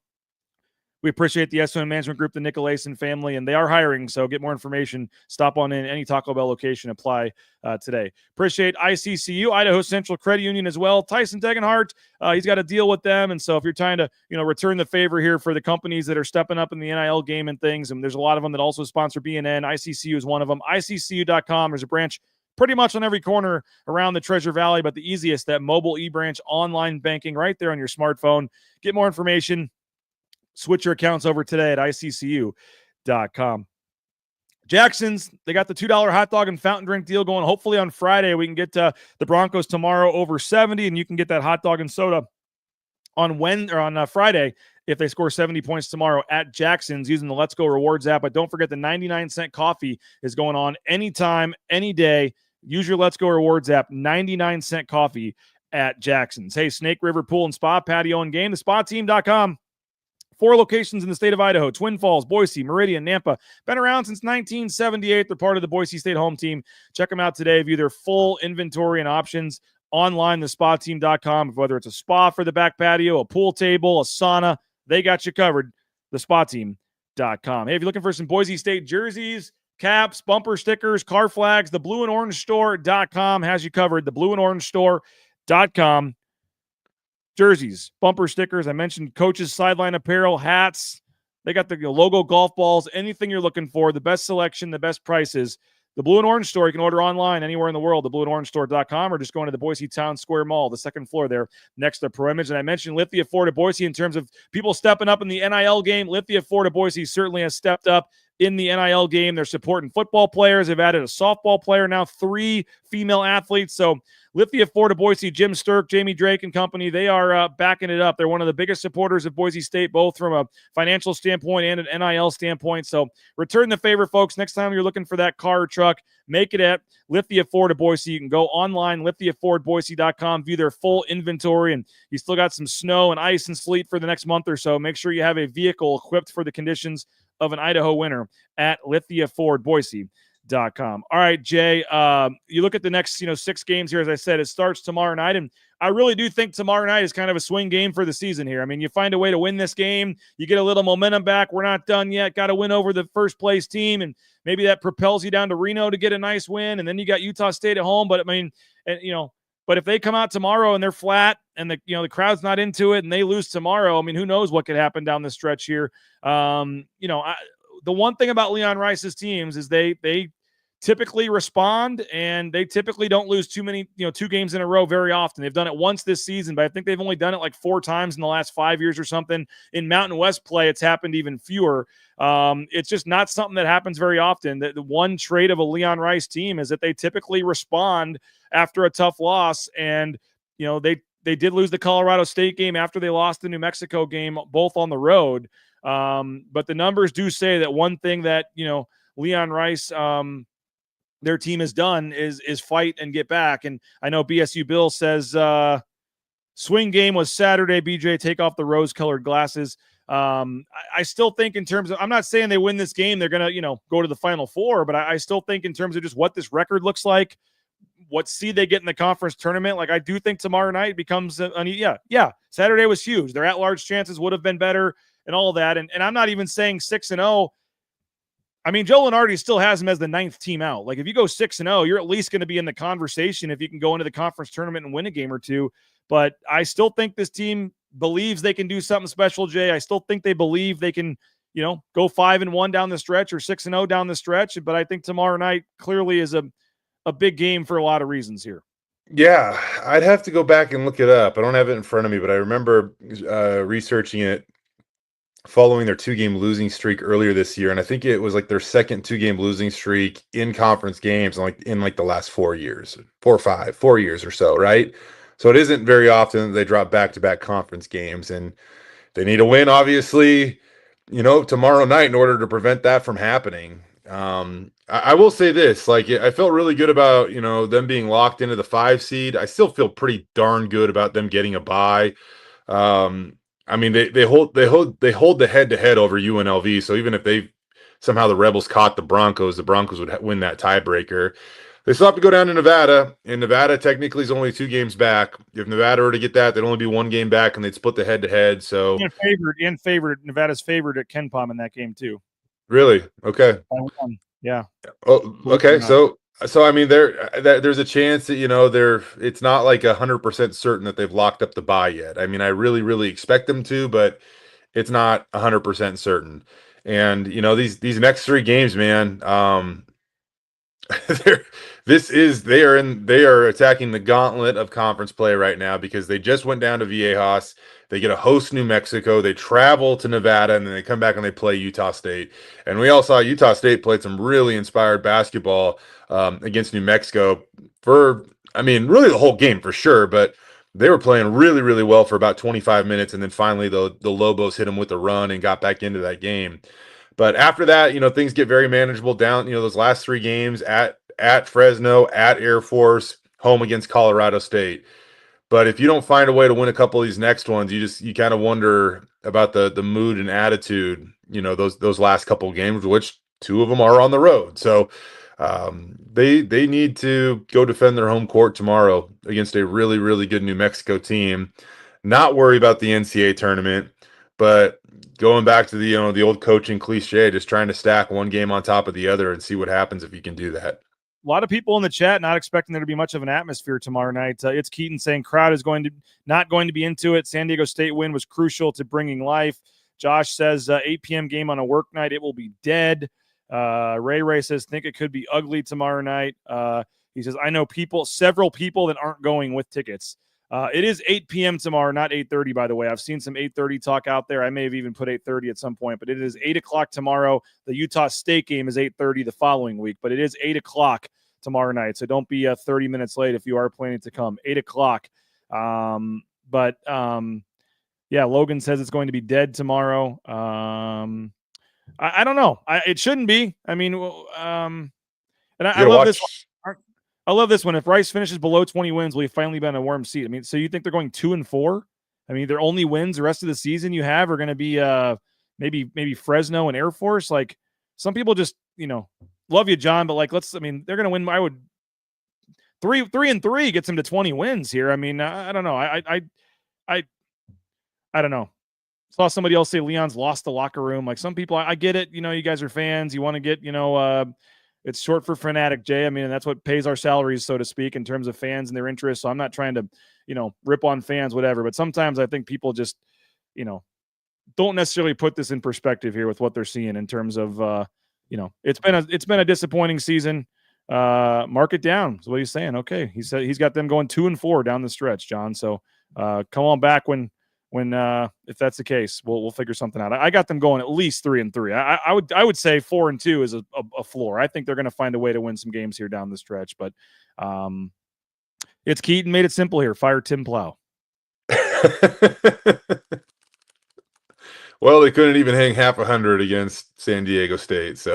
We appreciate the SON Management Group, the Nicolason family, and they are hiring, so get more information. Stop on in any Taco Bell location. Apply today. Appreciate ICCU, Idaho Central Credit Union as well. Tyson Degenhart, he's got to deal with them, and so if you're trying to return the favor here for the companies that are stepping up in the NIL game and things, and there's a lot of them that also sponsor BNN, ICCU is one of them. ICCU.com, there's a branch pretty much on every corner around the Treasure Valley, but the easiest, that mobile e-branch online banking right there on your smartphone. Get more information. Switch your accounts over today at ICCU.com. Jackson's, they got the $2 hot dog and fountain drink deal going. Hopefully on Friday we can get the Broncos tomorrow over 70, and you can get that hot dog and soda on Friday if they score 70 points tomorrow at Jackson's using the Let's Go Rewards app. But don't forget the 99-cent coffee is going on anytime, any day. Use your Let's Go Rewards app, 99-cent coffee at Jackson's. Hey, Snake River Pool and Spa, patio and game, thespateam.com. 4 locations in the state of Idaho: Twin Falls, Boise, Meridian, Nampa. Been around since 1978. They're part of the Boise State home team. Check them out today. View their full inventory and options online, thespateam.com. Whether it's a spa for the back patio, a pool table, a sauna, they got you covered. Thespateam.com. Hey, if you're looking for some Boise State jerseys, caps, bumper stickers, car flags, the Blue and Orange Store.com has you covered. The Blue and Orange Store.com. Jerseys, bumper stickers. I mentioned coaches, sideline apparel, hats. They got the logo golf balls, anything you're looking for, the best selection, the best prices. The Blue and Orange Store, you can order online anywhere in the world, theblueandorangestore.com, or just going to the Boise Town Square Mall, the second floor there next to Pro Image. And I mentioned Lithia Ford of Boise in terms of people stepping up in the NIL game. Lithia Ford of Boise certainly has stepped up in the NIL game. They're supporting football players. They've added a softball player, now 3 female athletes. So Lithia Ford of Boise, Jim Sturk, Jamie Drake and company, they are backing it up. They're one of the biggest supporters of Boise State, both from a financial standpoint and an NIL standpoint. So return the favor, folks. Next time you're looking for that car or truck, make it at Lithia Ford of Boise. You can go online, lithiafordboise.com, view their full inventory, and you still got some snow and ice and sleet for the next month or so. Make sure you have a vehicle equipped for the conditions of an Idaho winter at lithiafordboise.com. All right, Jay, you look at the next 6 games here. As I said, it starts tomorrow night, and I really do think tomorrow night is kind of a swing game for the season here. I mean, you find a way to win this game, you get a little momentum back. We're not done yet. Got to win over the first place team, and maybe that propels you down to Reno to get a nice win, and then you got Utah State at home. But I mean, but if they come out tomorrow and they're flat and the crowd's not into it and they lose tomorrow, I mean, who knows what could happen down the stretch here. The one thing about Leon Rice's teams is they typically respond, and they typically don't lose too many, 2 games in a row very often. They've done it once this season, but I think they've only done it like 4 times in the last 5 years or something. In Mountain West play, it's happened even fewer. It's just not something that happens very often. The one trait of a Leon Rice team is that they typically respond after a tough loss, and they did lose the Colorado State game after they lost the New Mexico game, both on the road. But the numbers do say that one thing that Leon Rice their team has done is fight and get back. And I know BSU Bill says swing game was Saturday. BJ, take off the rose-colored glasses. I still think in terms of, I'm not saying they win this game, they're going to, go to the Final Four, but I still think in terms of just what this record looks like, what seed they get in the conference tournament. Like, I do think tomorrow night becomes Saturday was huge. Their at-large chances would have been better and all that. And I'm not even saying 6-0. I mean, Joe Lenardi still has him as the 9th team out. Like, if you go 6-0, you're at least going to be in the conversation if you can go into the conference tournament and win a game or two. But I still think this team believes they can do something special, Jay. I still think they believe they can, go 5-1 down the stretch or 6-0 down the stretch. But I think tomorrow night clearly is a big game for a lot of reasons here. Yeah, I'd have to go back and look it up. I don't have it in front of me, but I remember researching it following their 2-game losing streak earlier this year. And I think it was like their second 2-game losing streak in conference games in the last 4 years, 4 years or so, right? So it isn't very often that they drop back-to-back conference games, and they need a win, obviously, tomorrow night in order to prevent that from happening. I will say this, like, I felt really good about, them being locked into the 5 seed. I still feel pretty darn good about them getting a bye. I mean, they hold the head-to-head over UNLV. So even if somehow the Rebels caught the Broncos would win that tiebreaker. They still have to go down to Nevada, and Nevada technically is only 2 games back. If Nevada were to get that, they'd only be 1 game back, and they'd split the head-to-head. So favored. Nevada's favored at Ken Palm in that game too. Really? Okay. Yeah. Oh, okay. So I mean, there's a chance that it's not like 100% certain that they've locked up the bye yet. I mean, I really, really expect them to, but it's not 100% certain. And these next 3 games, man, they are attacking the gauntlet of conference play right now, because they just went down to Viejas. They get to host New Mexico. They travel to Nevada, and then they come back and they play Utah State. And we all saw Utah State played some really inspired basketball against New Mexico really the whole game for sure, but they were playing really, really well for about 25 minutes, and then finally the Lobos hit them with a run and got back into that game. But after that, things get very manageable down, those last 3 games at Fresno, at Air Force, home against Colorado State. But if you don't find a way to win a couple of these next ones, you kind of wonder about the mood and attitude, those last couple of games, which 2 of them are on the road. So they need to go defend their home court tomorrow against a really, really good New Mexico team. Not worry about the NCAA tournament, but going back to the old coaching cliche, just trying to stack one game on top of the other and see what happens if you can do that. A lot of people in the chat not expecting there to be much of an atmosphere tomorrow night. It's Keaton saying crowd is not going to be into it. San Diego State win was crucial to bringing life. Josh says 8 p.m. game on a work night, it will be dead. Ray says think it could be ugly tomorrow night. He says I know several people that aren't going with tickets. It is 8 p.m. tomorrow, not 8:30, by the way. I've seen some 8:30 talk out there. I may have even put 8:30 at some point, but it is 8 o'clock tomorrow. The Utah State game is 8:30 the following week, but it is 8 o'clock tomorrow night. So don't be 30 minutes late if you are planning to come. 8 o'clock. Logan says it's going to be dead tomorrow. I don't know. It shouldn't be. I mean, and I love this one. I love this one. If Rice finishes below 20 wins, will he finally be on a warm seat? I mean, so you think they're going 2-4? I mean, their only wins the rest of the season you have are going to be maybe Fresno and Air Force. Like, some people just, love you, John, but like, they're going to win. I would 3-3 gets them to 20 wins here. I mean, I don't know. I don't know. Saw somebody else say Leon's lost the locker room. Like, some people, I get it. You guys are fans. You want to get, it's short for fanatic, Jay. I mean, and that's what pays our salaries, so to speak, in terms of fans and their interests. So I'm not trying to, rip on fans, whatever. But sometimes I think people just, don't necessarily put this in perspective here with what they're seeing in terms of, it's been a disappointing season. Mark it down. So what he's saying. Okay, he said he's got them going 2-4 down the stretch, John. So come on back when if that's the case, we'll figure something out. I got them going at least 3-3. I would say 4-2 is a floor. I think they're going to find a way to win some games here down the stretch. But it's Keaton made it simple here. Fire Tim Plow. Well, they couldn't even hang half 100 against San Diego State. So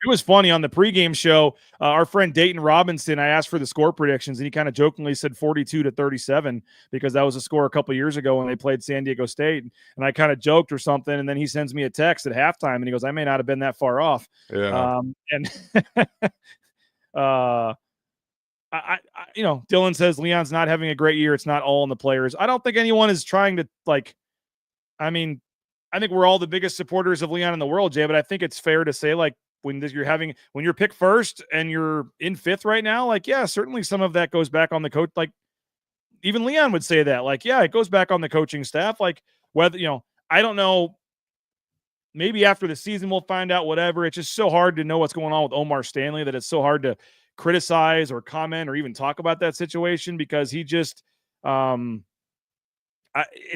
it was funny on the pregame show. Our friend Dayton Robinson, I asked for the score predictions, and he kind of jokingly said 42-37 because that was a score a couple years ago when they played San Diego State. And I kind of joked or something, and then he sends me a text at halftime, and he goes, "I may not have been that far off." Yeah. Dylan says Leon's not having a great year. It's not all on the players. I don't think anyone is trying to I think we're all the biggest supporters of Leon in the world, Jay, but I think it's fair to say when you're picked first and you're in fifth right now, yeah, certainly some of that goes back on the coach. Even Leon would say that, yeah, it goes back on the coaching staff. Whether, I don't know, maybe after the season we'll find out, whatever. It's just so hard to know what's going on with Omar Stanley that it's so hard to criticize or comment or even talk about that situation because he just, it's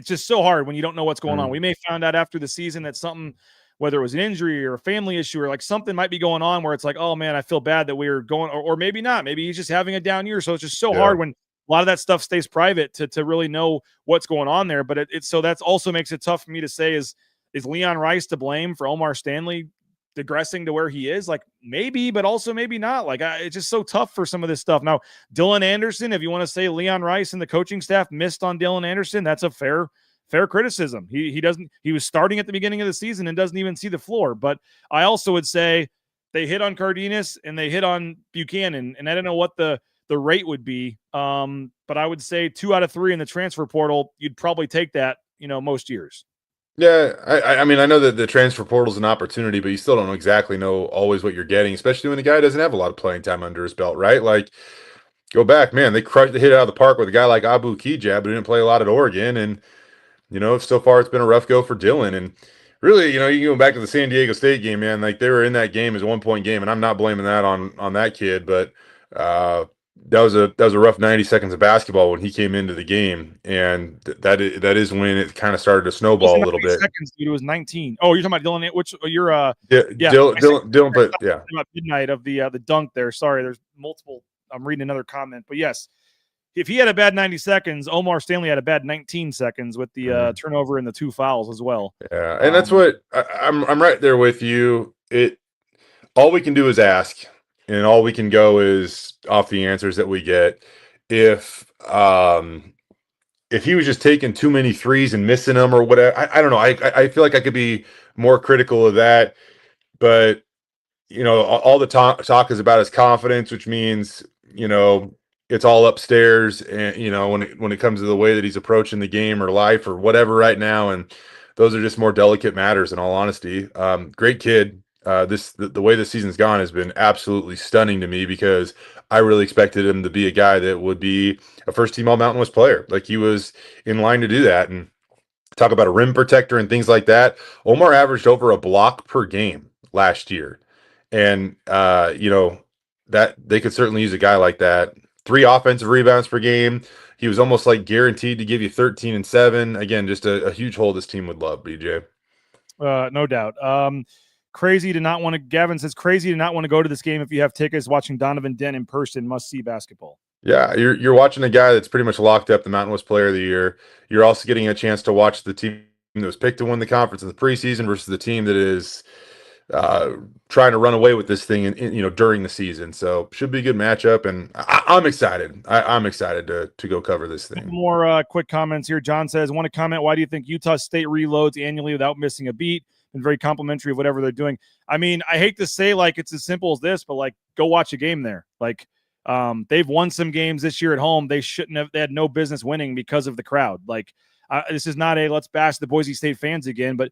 just so hard when you don't know what's going on. We may find out after the season that something, whether it was an injury or a family issue or something might be going on where it's oh man, I feel bad that we're going, or maybe not. Maybe he's just having a down year. So it's just so hard when a lot of that stuff stays private to really know what's going on there. But so that's also makes it tough for me to say is Leon Rice to blame for Omar Stanley digressing to where he is? Maybe, but also maybe not. It's just so tough for some of this stuff. Now, Dylan Anderson, if you want to say Leon Rice and the coaching staff missed on Dylan Anderson, that's a fair criticism. He was starting at the beginning of the season and doesn't even see the floor. But I also would say they hit on Cardenas and they hit on Buchanan, and I don't know what the rate would be. But I would say 2 out of 3 in the transfer portal, you'd probably take that, most years. Yeah, I mean, I know that the transfer portal is an opportunity, but you still don't exactly know always what you're getting, especially when the guy doesn't have a lot of playing time under his belt, right? Go back, man, they hit it out of the park with a guy like Abu Kijab, who didn't play a lot at Oregon, and so far it's been a rough go for Dylan. And really, you can go back to the San Diego State game, man. They were in that game as a 1-point game, and I'm not blaming that on that kid, but that was a rough 90 seconds of basketball when he came into the game, and that is when it kind of started to snowball a little bit. Seconds, dude, it was 19. Oh, you're talking about Dylan? Which you're Dylan, but yeah, midnight of the dunk there. Sorry, there's multiple. I'm reading another comment, but yes, if he had a bad 90 seconds, Omar Stanley had a bad 19 seconds with the turnover and the 2 fouls as well. Yeah, and that's what I'm right there with you. All we can do is ask. And all we can go is off the answers that we get. If he was just taking too many threes and missing them or whatever, I don't know. I feel like I could be more critical of that. But, all the talk is about his confidence, which means, it's all upstairs. And, when it comes to the way that he's approaching the game or life or whatever right now. And those are just more delicate matters, in all honesty. Great kid. The way this season's gone has been absolutely stunning to me because I really expected him to be a guy that would be a first-team All-Mountain West player. He was in line to do that. And talk about a rim protector and things like that. Omar averaged over a block per game last year. And, that they could certainly use a guy like that. 3 offensive rebounds per game. He was almost guaranteed to give you 13 and 7. Again, just a huge hole this team would love, BJ. No doubt. Gavin says crazy to not want to go to this game if you have tickets. Watching Donovan Dent in person, must see basketball. Yeah, you're watching a guy that's pretty much locked up the Mountain West Player of the Year. You're also getting a chance to watch the team that was picked to win the conference in the preseason versus the team that is trying to run away with this thing during the season. So should be a good matchup, and I'm excited. I'm excited to go cover this thing. More quick comments here. John says, want to comment, why do you think Utah State reloads annually without missing a beat? And very complimentary of whatever they're doing. I mean, I hate to say it's as simple as this, but go watch a game there. They've won some games this year at home. They had no business winning because of the crowd. This is not a let's bash the Boise State fans again, but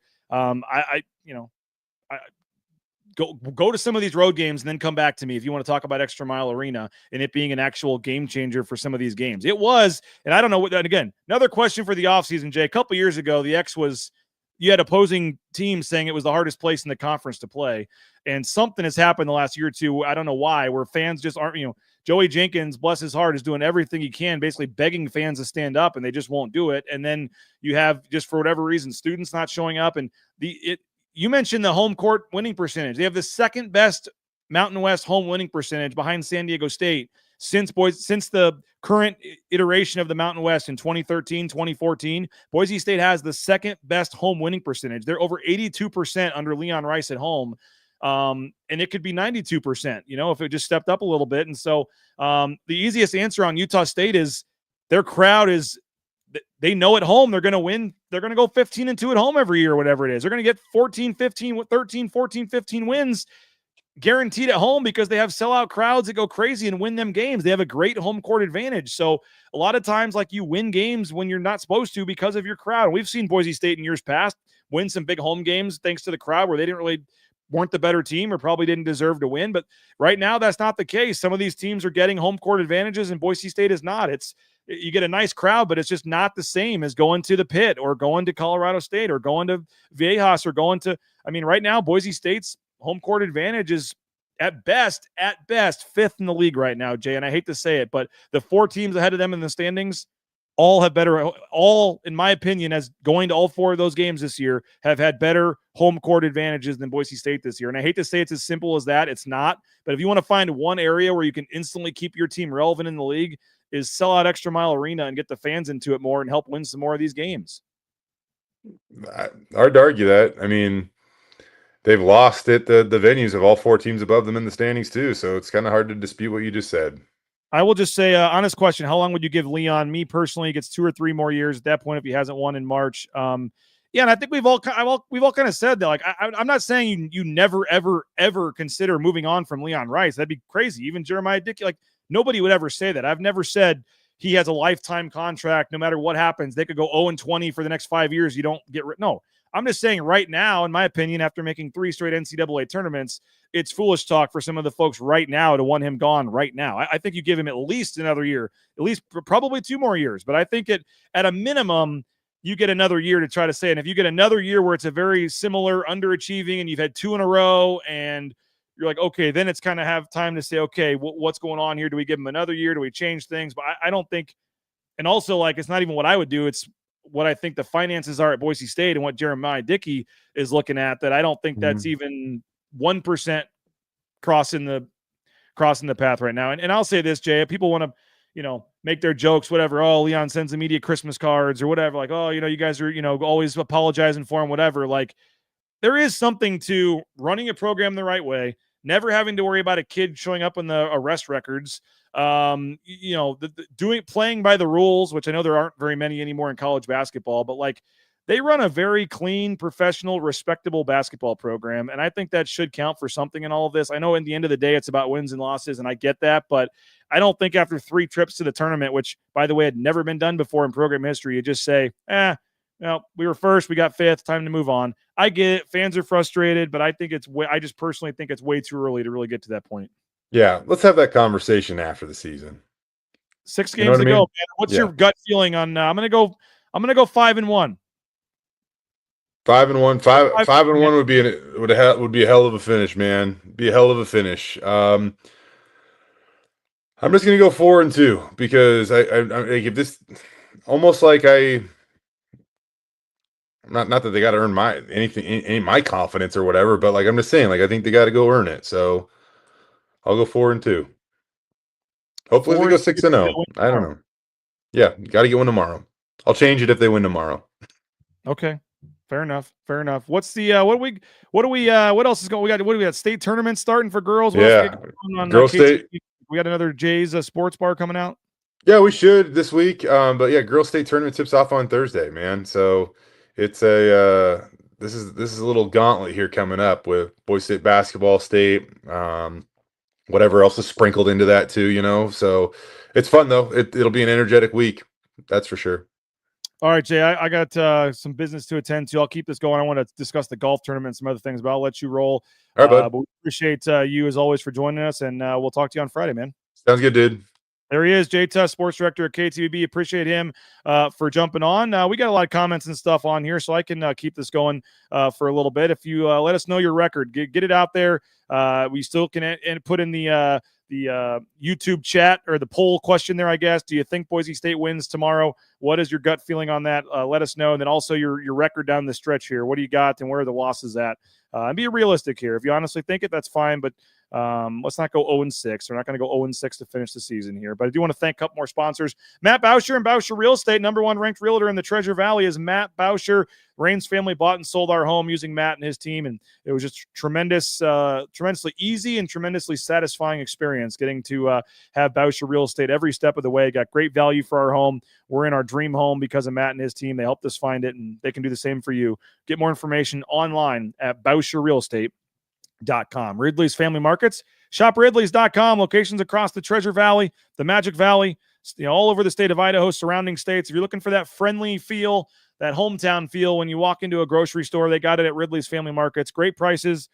go to some of these road games and then come back to me if you want to talk about Extra Mile Arena and it being an actual game changer for some of these games. It was, and I don't know what. And again, another question for the offseason, Jay. A couple years ago, the X was. You had opposing teams saying it was the hardest place in the conference to play. And something has happened the last year or two. I don't know why, where fans just aren't, Joey Jenkins, bless his heart, is doing everything he can, basically begging fans to stand up, and they just won't do it. And then you have, just for whatever reason, students not showing up. And you mentioned the home court winning percentage. They have the second best Mountain West home winning percentage behind San Diego State since the current iteration of the Mountain West in 2013, 2014. Boise State has the second best home winning percentage. They're over 82% under Leon Rice at home. And it could be 92%, if it just stepped up a little bit. And so the easiest answer on Utah State is their crowd is, they know at home they're going to win. They're going to go 15-2 at home every year, or whatever it is. They're going to get 14, 15 wins. guaranteed at home because they have sellout crowds that go crazy and win them games. They have a great home court advantage. So a lot of times, like, you win games when you're not supposed to because of your crowd. We've seen Boise State in years past win some big home games thanks to the crowd where they weren't the better team or probably didn't deserve to win. But right now, that's not the case. Some of these teams are getting home court advantages and Boise State is not. You get a nice crowd, but it's just not the same as going to the Pit or going to Colorado State or going to Viejas or going to, right now, Boise State's home court advantage is at best, fifth in the league right now, Jay. And I hate to say it, but the 4 teams ahead of them in the standings all, in my opinion, as going to all 4 of those games this year, have had better home court advantages than Boise State this year. And I hate to say it's as simple as that. It's not. But if you want to find one area where you can instantly keep your team relevant in the league, is sell out Extra Mile Arena and get the fans into it more and help win some more of these games. Hard to argue that. They've lost at the venues of all 4 teams above them in the standings too. So it's kind of hard to dispute what you just said. I will just say, honest question, how long would you give Leon? Me personally, he gets 2 or 3 more years at that point if he hasn't won in March. Yeah, and I think we've all kind of said that. Like, I'm not saying you never, ever consider moving on from Leon Rice. That'd be crazy. Even Jeremiah Dickey, like, nobody would ever say that. I've never said he has a lifetime contract. No matter what happens, they could go 0-20 for the next 5 years. You don't get no. I'm just saying right now, in my opinion, after making 3 straight NCAA tournaments, it's foolish talk for some of the folks right now to want him gone right now. I think you give him at least another year, at least probably 2 more years. But I think at a minimum, you get another year to try to say. And if you get another year where it's a very similar underachieving and you've had 2 in a row and you're like, okay, then it's kind of have time to say, okay, what's going on here? Do we give him another year? Do we change things? But I don't think, and also, like, it's not even what I would do. It's what I think the finances are at Boise State and what Jeremiah Dickey is looking at, that I don't think that's even 1% crossing the path right now. And I'll say this, Jay, people want to, make their jokes, whatever. Oh, Leon sends the media Christmas cards or whatever. Like, oh, you guys are, always apologizing for him, whatever. Like, there is something to running a program the right way, never having to worry about a kid showing up in the arrest records, playing by the rules, which I know there aren't very many anymore in college basketball, but like, they run a very clean, professional, respectable basketball program. And I think that should count for something in all of this. I know in the end of the day, it's about wins and losses, and I get that, but I don't think after 3 trips to the tournament, which, by the way, had never been done before in program history, you just say, we were first, we got 5th, time to move on. I get it. Fans are frustrated, but I just personally think it's way too early to really get to that point. Yeah, let's have that conversation after the season. 6 games to go, man. What's your gut feeling on? I'm gonna go 5-1. 5-1. 5-1 would be a hell of a finish, man. Be a hell of a finish. I'm just gonna go 4-2 because I give this almost like not that they got to earn my confidence or whatever, but like, I'm just saying, like, I think they got to go earn it. So I'll go 4-2. Hopefully they go 6-0. I don't know. Yeah, got to get one tomorrow. I'll change it if they win tomorrow. Okay, fair enough. What's the what else is going? We got state tournaments starting for girls. Girls state. We got another Jay's sports bar coming out. Yeah, we should this week. But yeah, girls state tournament tips off on Thursday, man. So it's this is a little gauntlet here coming up with Boise State basketball, state, whatever else is sprinkled into that too, So it's fun though. It'll be an energetic week, that's for sure. All right, Jay, I got some business to attend to. I'll keep this going. I want to discuss the golf tournament and some other things, but I'll let you roll. All right, bud. But we appreciate you as always for joining us, and we'll talk to you on Friday, man. Sounds good, dude. There he is, Jay Tust, sports director at KTVB. Appreciate him for jumping on. We got a lot of comments and stuff on here, so I can keep this going for a little bit. If you let us know your record, get it out there. We still can put in the YouTube chat or the poll question there, I guess. Do you think Boise State wins tomorrow? What is your gut feeling on that? Let us know. And then also your record down the stretch here. What do you got and where are the losses at? And be realistic here. If you honestly think it, that's fine. But let's not go 0-6. We're not going to go 0-6 to finish the season here. But I do want to thank a couple more sponsors. Matt Bauscher and Bauscher Real Estate. #1 ranked realtor in the Treasure Valley is Matt Bauscher. Rain's family bought and sold our home using Matt and his team, and it was just tremendously easy and tremendously satisfying experience getting to have Bauscher Real Estate every step of the way. Got great value for our home. We're in our dream home because of Matt and his team. They helped us find it, and they can do the same for you. Get more information online at Bauscher Real Estate. Ridley's Family Markets. Shop Ridley's.com. Locations across the Treasure Valley, the Magic Valley, all over the state of Idaho, surrounding states. If you're looking for that friendly feel, that hometown feel when you walk into a grocery store, they got it at Ridley's Family Markets. Great prices,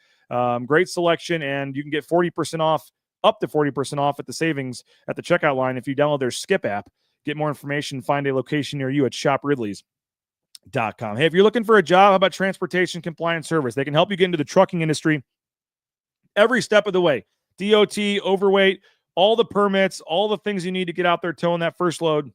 great selection, and you can get 40% off, up to 40% off at the savings at the checkout line if you download their Skip app. Get more information, find a location near you at shopridleys.com. Hey, if you're looking for a job, how about Transportation Compliance Service? They can help you get into the trucking industry every step of the way. DOT, overweight, all the permits, all the things you need to get out there towing that first load.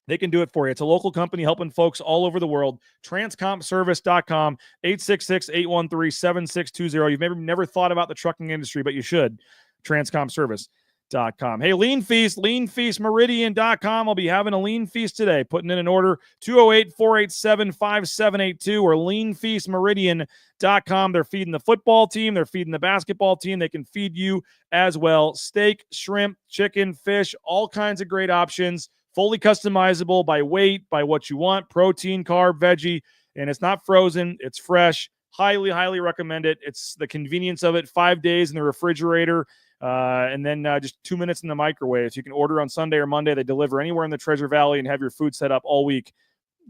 They can do it for you. It's a local company helping folks all over the world. Transcompservice.com, 866-813-7620. You've never thought about the trucking industry, but you should. Transcompservice.com. Hey, Lean Feast, leanfeastmeridian.com. I'll be having a Lean Feast today, putting in an order, 208-487-5782 or leanfeastmeridian.com. They're feeding the football team. They're feeding the basketball team. They can feed you as well. Steak, shrimp, chicken, fish, all kinds of great options. Fully customizable by weight, by what you want, protein, carb, veggie, and it's not frozen. It's fresh. Highly, highly recommend it. It's the convenience of it. 5 days in the refrigerator, and then just 2 minutes in the microwave. So you can order on Sunday or Monday. They deliver anywhere in the Treasure Valley and have your food set up all week.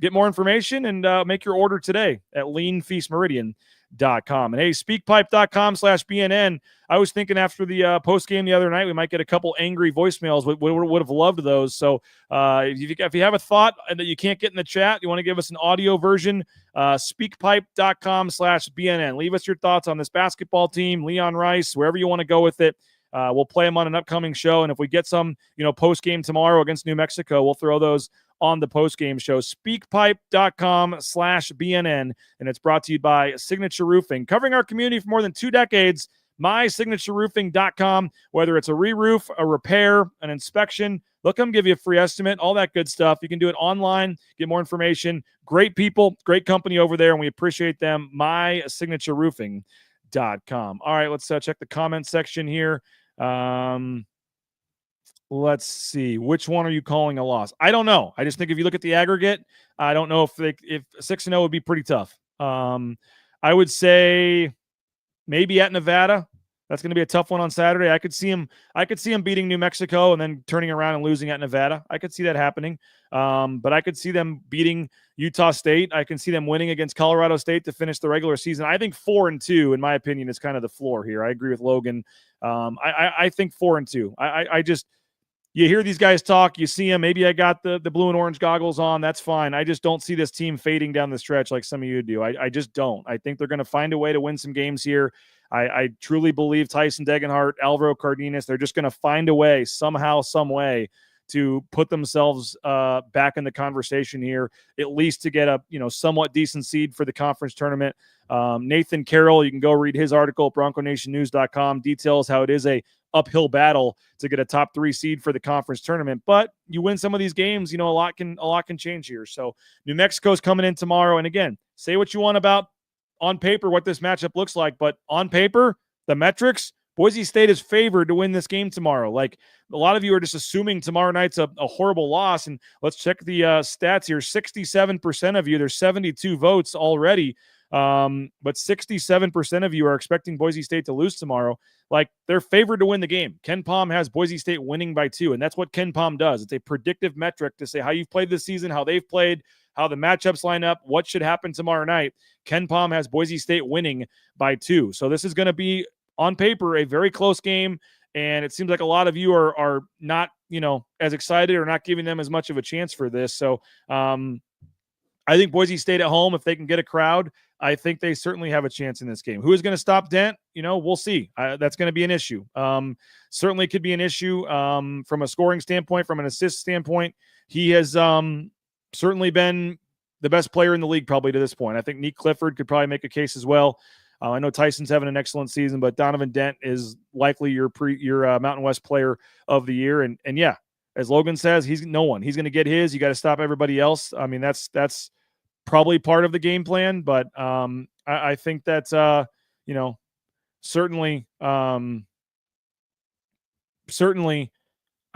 Get more information and make your order today at leanfeastmeridian.com. And hey, speakpipe.com/BNN. I was thinking after the post game the other night, we might get a couple angry voicemails. We would have loved those. So if you have a thought that you can't get in the chat, you want to give us an audio version, speakpipe.com/BNN. Leave us your thoughts on this basketball team, Leon Rice, wherever you want to go with it. We'll play them on an upcoming show. And if we get some, post game tomorrow against New Mexico, we'll throw those on the post-game show. Speakpipe.com/BNN, and it's brought to you by Signature Roofing. Covering our community for more than 2 decades, mysignatureroofing.com. Whether it's a re-roof, a repair, an inspection, they'll come give you a free estimate, all that good stuff. You can do it online, get more information. Great people, great company over there, and we appreciate them. mysignatureroofing.com. All right, let's check the comment section here. Let's see. Which one are you calling a loss? I don't know. I just think if you look at the aggregate, I don't know if 6-0 would be pretty tough. I would say maybe at Nevada. That's going to be a tough one on Saturday. I could see him beating New Mexico and then turning around and losing at Nevada. I could see that happening. But I could see them beating Utah State. I can see them winning against Colorado State to finish the regular season. I think 4-2, in my opinion, is kind of the floor here. I agree with Logan. I think 4-2. I just, you hear these guys talk, you see them. Maybe I got the blue and orange goggles on. That's fine. I just don't see this team fading down the stretch like some of you do. I just don't. I think they're going to find a way to win some games here. I truly believe Tyson Degenhart, Alvaro Cardenas, they're just going to find a way somehow, some way to put themselves back in the conversation here, at least to get a somewhat decent seed for the conference tournament. Nathan Carroll, you can go read his article at BroncoNationNews.com, details how it is a uphill battle to get a top 3 seed for the conference tournament. But you win some of these games, a lot can change here. So New Mexico's coming in tomorrow. And again, say what you want about on paper what this matchup looks like, but on paper, the metrics, Boise State is favored to win this game tomorrow. Like, a lot of you are just assuming tomorrow night's a horrible loss. And let's check the stats here. 67% of you, there's 72 votes already. But 67% of you are expecting Boise State to lose tomorrow. Like, they're favored to win the game. Ken Pom has Boise State winning by 2, and that's what Ken Pom does. It's a predictive metric to say how you've played this season, how they've played, how the matchups line up, what should happen tomorrow night. Ken Pom has Boise State winning by 2. So this is going to be, on paper, a very close game, and it seems like a lot of you are not, as excited or not giving them as much of a chance for this. So I think Boise State at home, if they can get a crowd, I think they certainly have a chance in this game. Who is going to stop Dent? We'll see. That's going to be an issue. Certainly could be an issue from a scoring standpoint, from an assist standpoint. He has certainly been the best player in the league probably to this point. I think Nick Clifford could probably make a case as well. I know Tyson's having an excellent season, but Donovan Dent is likely your Mountain West player of the year. And yeah, as Logan says, he's no one. He's going to get his. You got to stop everybody else. I mean, that's probably part of the game plan, but I think that's certainly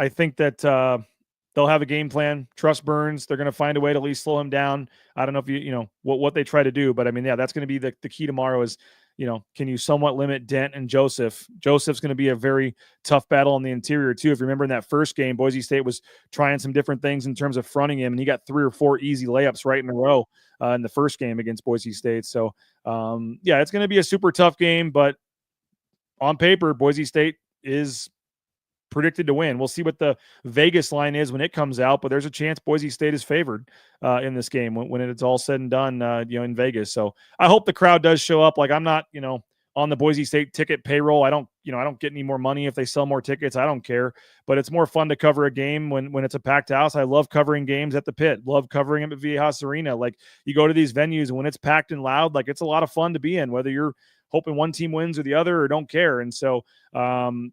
I think that they'll have a game plan. Trust Burns. They're going to find a way to at least slow him down. I don't know if what they try to do, but I mean, yeah, that's going to be the key tomorrow is, can you somewhat limit Dent and Joseph? Joseph's going to be a very tough battle on the interior too. If you remember in that first game, Boise State was trying some different things in terms of fronting him, and he got 3 or 4 easy layups right in a row in the first game against Boise State. So, it's going to be a super tough game, but on paper, Boise State is predicted to win. We'll see what the Vegas line is when it comes out, but there's a chance Boise State is favored in this game when it's all said and done, in Vegas. So I hope the crowd does show up. Like, I'm not, on the Boise State ticket payroll. I don't get any more money if they sell more tickets. I don't care, but it's more fun to cover a game when it's a packed house. I love covering games at the Pit, love covering them at Viejas Arena. Like, you go to these venues and when it's packed and loud, like, it's a lot of fun to be in, whether you're hoping one team wins or the other or don't care. And so for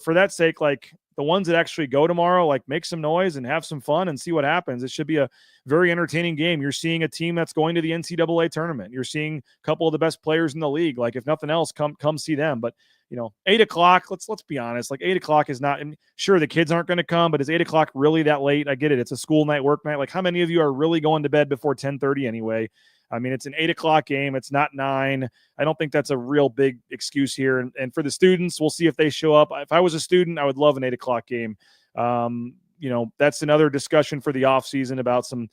that sake, like, the ones that actually go tomorrow, like, make some noise and have some fun and see what happens. It should be a very entertaining game. You're seeing a team that's going to the NCAA tournament. You're seeing a couple of the best players in the league. Like, if nothing else, come see them. But 8 o'clock, let's be honest, like, 8 o'clock is not, and sure, the kids aren't going to come, but is 8 o'clock really that late? I get it. It's a school night, work night. Like, how many of you are really going to bed before 10:30 anyway? I mean, it's an 8 o'clock game. It's not 9. I don't think that's a real big excuse here. And for the students, we'll see if they show up. If I was a student, I would love an 8 o'clock game. That's another discussion for the offseason about some,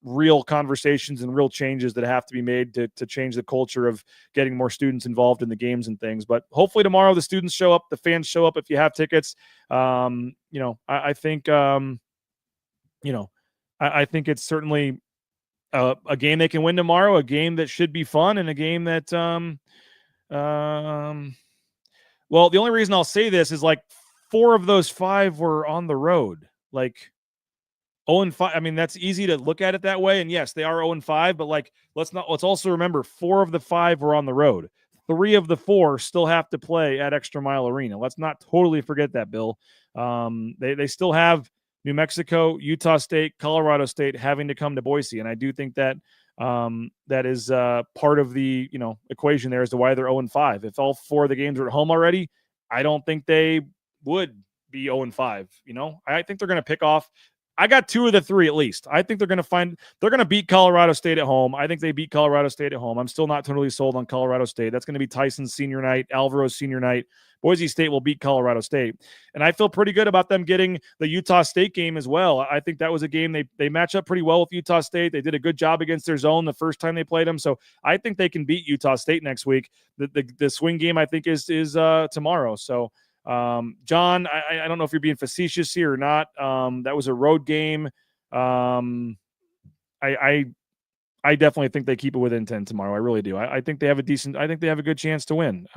real conversations and real changes that have to be made to change the culture of getting more students involved in the games and things. But hopefully tomorrow the students show up, the fans show up if you have tickets. I think it's certainly a game they can win tomorrow, a game that should be fun, and a game that, well, the only reason I'll say this is, like, 4 of those 5 were on the road. Like, 0-5. I mean, that's easy to look at it that way. And yes, they are 0-5, but, like, let's also remember 4 of the 5 were on the road. 3 of the 4 still have to play at Extra Mile Arena. Let's not totally forget that, Bill. They still have New Mexico, Utah State, Colorado State having to come to Boise. And I do think that that is part of the equation there as to why they're 0-5. If all 4 of the games are at home already, I don't think they would be 0-5. I think they're going to pick off. I got 2 of the 3 at least. I think they're going to beat Colorado State at home. I think they beat Colorado State at home. I'm still not totally sold on Colorado State. That's going to be Tyson's senior night, Alvaro's senior night. Boise State will beat Colorado State. And I feel pretty good about them getting the Utah State game as well. I think that was a game they match up pretty well with Utah State. They did a good job against their zone the first time they played them. So I think they can beat Utah State next week. The swing game, I think, is tomorrow. So John, I don't know if you're being facetious here or not. That was a road game. I definitely think they keep it within 10 tomorrow. I really do. I think they have a good chance to win.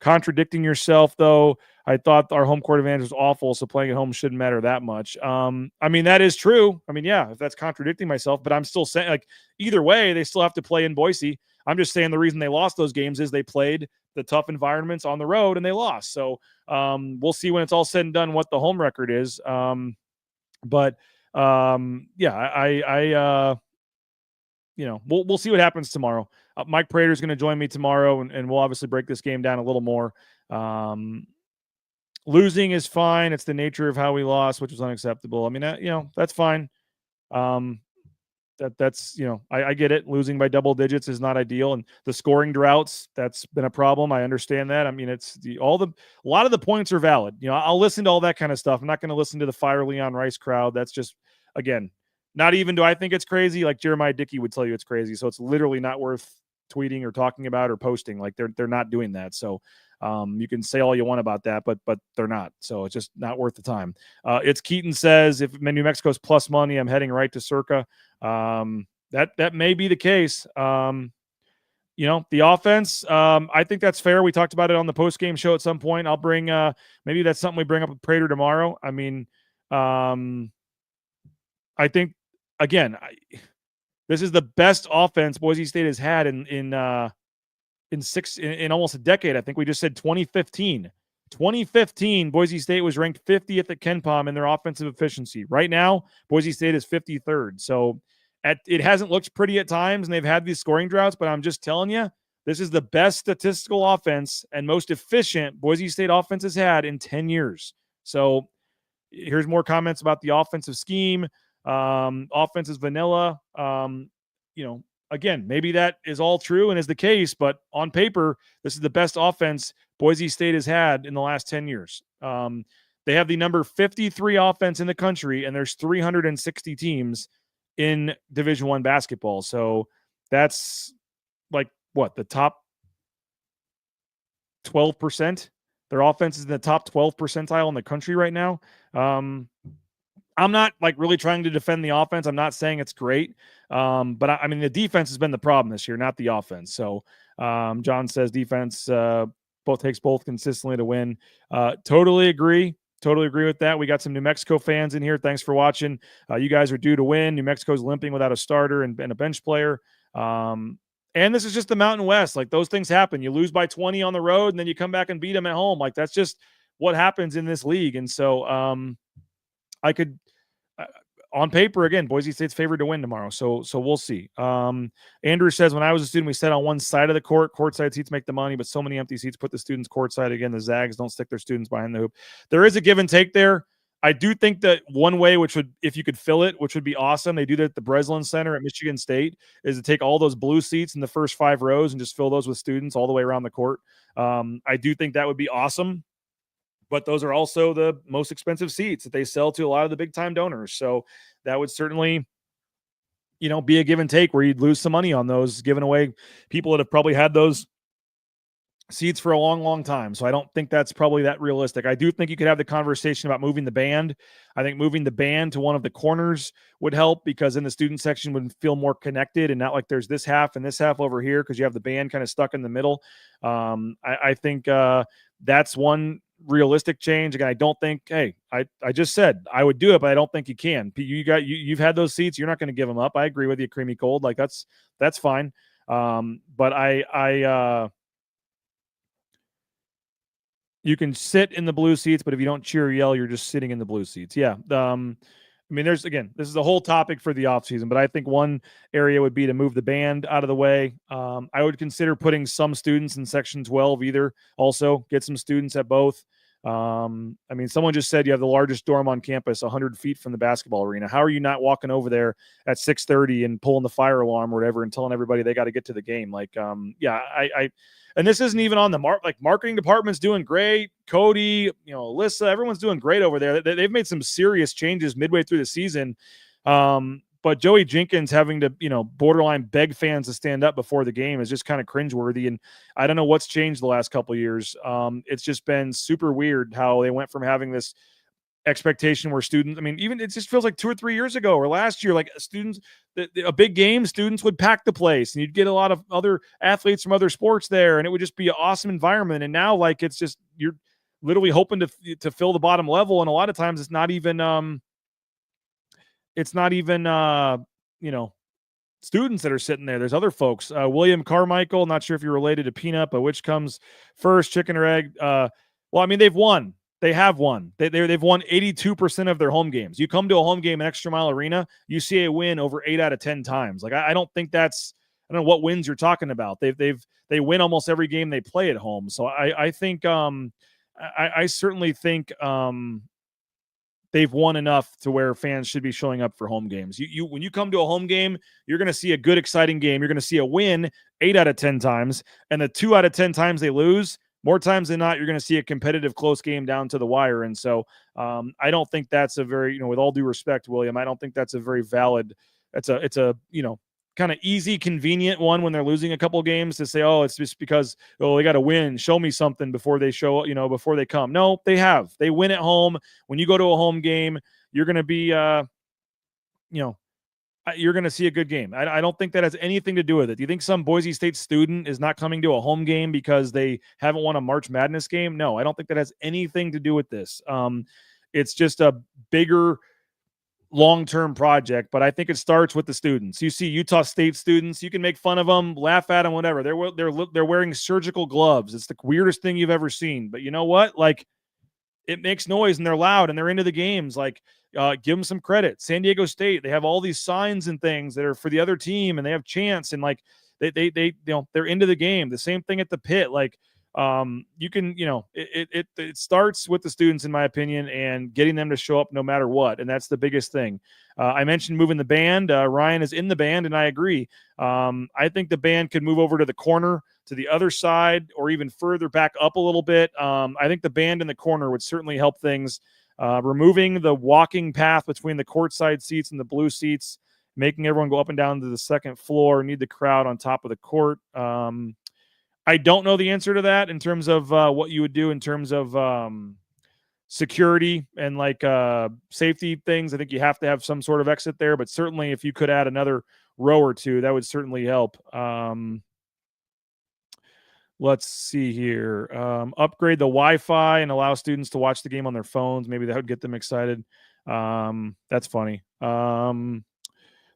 Contradicting yourself, though, I thought our home court advantage was awful, so playing at home shouldn't matter that much. I mean, that is true. I mean, yeah, if that's contradicting myself, but I'm still saying, like, either way, they still have to play in Boise. I'm just saying the reason they lost those games is they played the tough environments on the road and they lost. So we'll see when it's all said and done what the home record is. We'll see what happens tomorrow. Mike Prater is going to join me tomorrow, and we'll obviously break this game down a little more. Losing is fine. It's the nature of how we lost, which was unacceptable. I mean, that's fine. I get it. Losing by double digits is not ideal, and the scoring droughts, that's been a problem. I understand that. I mean, a lot of the points are valid. I'll listen to all that kind of stuff. I'm not going to listen to the Fire Leon Rice crowd. That's just, again, not even do I think it's crazy. Like Jeremiah Dickey would tell you it's crazy. So it's literally not worth tweeting or talking about or posting. Like they're not doing that. So you can say all you want about that, but they're not. So it's just not worth the time. It's Keaton says, if New Mexico's plus money, I'm heading right to Circa. That may be the case. The offense, I think that's fair. We talked about it on the post-game show at some point. I'll bring, maybe that's something we bring up with Prater tomorrow. I mean, I think, again, this is the best offense Boise State has had in almost a decade. I think we just said 2015. 2015, Boise State was ranked 50th at KenPom in their offensive efficiency. Right now, Boise State is 53rd. So it hasn't looked pretty at times, and they've had these scoring droughts, but I'm just telling you, this is the best statistical offense and most efficient Boise State offense has had in 10 years. So here's more comments about the offensive scheme. Offense is vanilla. again, maybe that is all true and is the case, but on paper, this is the best offense Boise State has had in the last 10 years. They have the number 53 offense in the country, and there's 360 teams in Division I basketball. So that's like what, the top 12%? Their offense is in the top 12 percentile in the country right now. I'm not like really trying to defend the offense. I'm not saying it's great. But I mean, the defense has been the problem this year, not the offense. So John says defense takes both consistently to win. Totally agree. Totally agree with that. We got some New Mexico fans in here. Thanks for watching. You guys are due to win. New Mexico's limping without a starter and a bench player. And this is just the Mountain West. Like, those things happen. You lose by 20 on the road, and then you come back and beat them at home. Like, that's just what happens in this league. And so I could on paper, again, Boise State's favored to win tomorrow. So we'll see. Andrew says, when I was a student, we sat on one side of the court. Courtside seats make the money, but so many empty seats put the students courtside. Again, the Zags don't stick their students behind the hoop. There is a give and take there. I do think that one way, which would, if you could fill it, which would be awesome, they do that at the Breslin Center at Michigan State, is to take all those blue seats in the first 5 rows and just fill those with students all the way around the court. I do think that would be awesome. But those are also the most expensive seats that they sell to a lot of the big time donors. So that would certainly, be a give and take where you'd lose some money on those, giving away people that have probably had those seats for a long, long time. So I don't think that's probably that realistic. I do think you could have the conversation about moving the band. I think moving the band to one of the corners would help, because in the student section would feel more connected and not like there's this half and this half over here, because you have the band kind of stuck in the middle. I think that's one realistic change. Again, I don't think, I just said I would do it, but I don't think you can. You've had those seats. You're not going to give them up. I agree with you, Creamy Cold. Like, that's fine. But you can sit in the blue seats, but if you don't cheer or yell, you're just sitting in the blue seats. Yeah. This is a whole topic for the offseason, but I think one area would be to move the band out of the way. I would consider putting some students in section 12 either. Also, get some students at both. Someone just said you have the largest dorm on campus 100 feet from the basketball arena. How are you not walking over there at 6:30 and pulling the fire alarm or whatever and telling everybody they got to get to the game? Like, and this isn't even on the marketing department's doing great. Cody, Alyssa, everyone's doing great over there. They've made some serious changes midway through the season. But Joey Jenkins having to, borderline beg fans to stand up before the game is just kind of cringeworthy. And I don't know what's changed the last couple of years. It's just been super weird how they went from having this expectation where students, even it just feels like 2 or 3 years ago or last year, like students, a big game, students would pack the place and you'd get a lot of other athletes from other sports there, and it would just be an awesome environment. And now, like, it's just, you're literally hoping to fill the bottom level. And a lot of times it's not even, students that are sitting there. There's other folks. William Carmichael, not sure if you're related to Peanut, but which comes first, chicken or egg? They've won. They have won. They've won 82% of their home games. You come to a home game in Extra Mile Arena, you see a win over 8 out of 10 times. Like, I don't think that's, I don't know what wins you're talking about. They win almost every game they play at home. So I think I certainly think they've won enough to where fans should be showing up for home games. When you come to a home game, you're going to see a good, exciting game. You're going to see a win 8 out of 10 times, and the 2 out of 10 times they lose, more times than not, you're going to see a competitive, close game down to the wire. And so I don't think that's a very, with all due respect, William, I don't think that's a very valid. It's a kind of easy, convenient one when they're losing a couple games to say, oh, it's just because, they got to win. Show me something before they show, before they come. No, they win at home. When you go to a home game, you're going to be, you're going to see a good game. I don't think that has anything to do with it. Do you think some Boise State student is not coming to a home game because they haven't won a March Madness game? No, I don't think that has anything to do with this. It's just a bigger, long-term project, but I think it starts with the students. You see Utah State students, you can make fun of them, laugh at them, whatever. They're wearing surgical gloves. It's the weirdest thing you've ever seen. But you know what? Like, it makes noise and they're loud and they're into the games. Like, give them some credit. San Diego State, they have all these signs and things that are for the other team, and they have chants, and like they're into the game. The same thing at the Pit. Like, you can, it starts with the students, in my opinion, and getting them to show up no matter what. And that's the biggest thing. I mentioned moving the band. Ryan is in the band, and I agree. I think the band could move over to the corner, to the other side, or even further back up a little bit. I think the band in the corner would certainly help things. Removing the walking path between the courtside seats and the blue seats, making everyone go up and down to the second floor, need the crowd on top of the court. I don't know the answer to that in terms of what you would do in terms of security and like safety things. I think you have to have some sort of exit there, but certainly if you could add another row or two, that would certainly help. Let's see here. Upgrade the Wi-Fi and allow students to watch the game on their phones. Maybe that would get them excited. That's funny.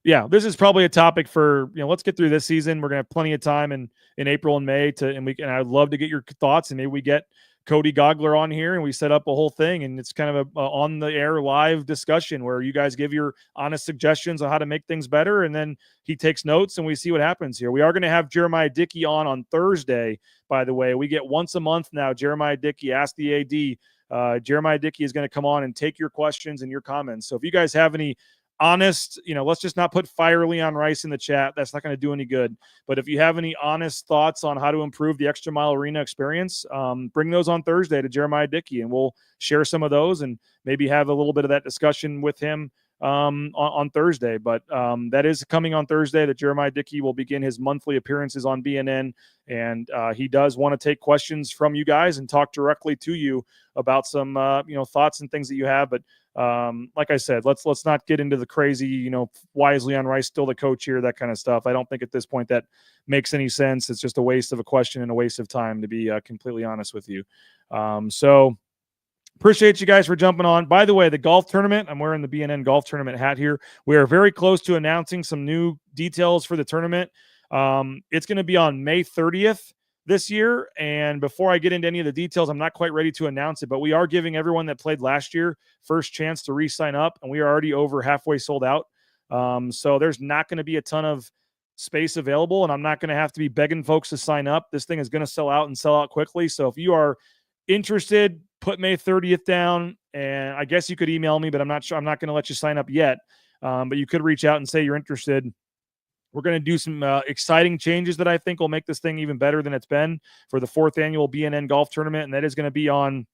Yeah, this is probably a topic for, let's get through this season. We're gonna have plenty of time in April and May and I'd love to get your thoughts, and maybe we get Cody Gogler on here and we set up a whole thing, and it's kind of a on the air live discussion where you guys give your honest suggestions on how to make things better, and then he takes notes and we see what happens here. We are going to have Jeremiah Dickey on Thursday, by the way. We get once a month now. Jeremiah Dickey, Ask the AD. Jeremiah Dickey is going to come on and take your questions and your comments. So if you guys have any honest, let's just not put Fire Leon Rice in the chat. That's not going to do any good. But if you have any honest thoughts on how to improve the Extra Mile Arena experience, bring those on Thursday to Jeremiah Dickey, and we'll share some of those and maybe have a little bit of that discussion with him on Thursday. But that is coming on Thursday, that Jeremiah Dickey will begin his monthly appearances on BNN, and he does want to take questions from you guys and talk directly to you about some thoughts and things that you have. But like I said, let's not get into the crazy, why is Leon Rice still the coach here, that kind of stuff. I don't think at this point that makes any sense. It's just a waste of a question and a waste of time, to be completely honest with you. So appreciate you guys for jumping on. By the way, the golf tournament, I'm wearing the BNN golf tournament hat here. We are very close to announcing some new details for the tournament. It's going to be on May 30th this year. And before I get into any of the details, I'm not quite ready to announce it, but we are giving everyone that played last year first chance to re-sign up, and we are already over halfway sold out. So there's not going to be a ton of space available, and I'm not going to have to be begging folks to sign up. This thing is going to sell out and sell out quickly. So if you are interested, put May 30th down, and I guess you could email me, but I'm not sure. I'm not going to let you sign up yet. But you could reach out and say you're interested. We're going to do some exciting changes that I think will make this thing even better than it's been for the 4th annual BNN golf tournament. And that is going to be on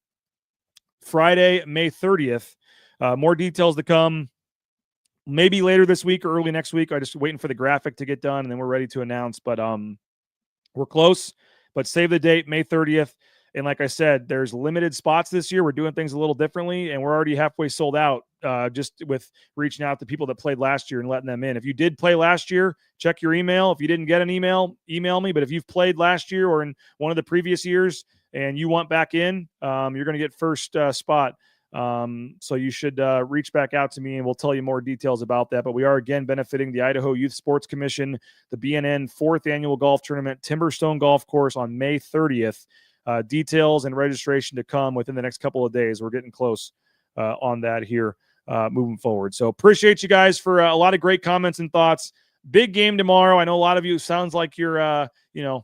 Friday, May 30th. More details to come maybe later this week or early next week. I'm just waiting for the graphic to get done, and then we're ready to announce. But we're close, but save the date, May 30th. And like I said, there's limited spots this year. We're doing things a little differently, and we're already halfway sold out just with reaching out to people that played last year and letting them in. If you did play last year, check your email. If you didn't get an email, email me. But if you've played last year or in one of the previous years and you want back in, you're going to get first spot. So you should reach back out to me, and we'll tell you more details about that. But we are again benefiting the Idaho Youth Sports Commission, the BNN 4th annual golf tournament, Timberstone Golf Course on May 30th. Details and registration to come within the next couple of days. We're getting close on that here moving forward. So appreciate you guys for a lot of great comments and thoughts. Big game tomorrow. I know a lot of you sounds like you're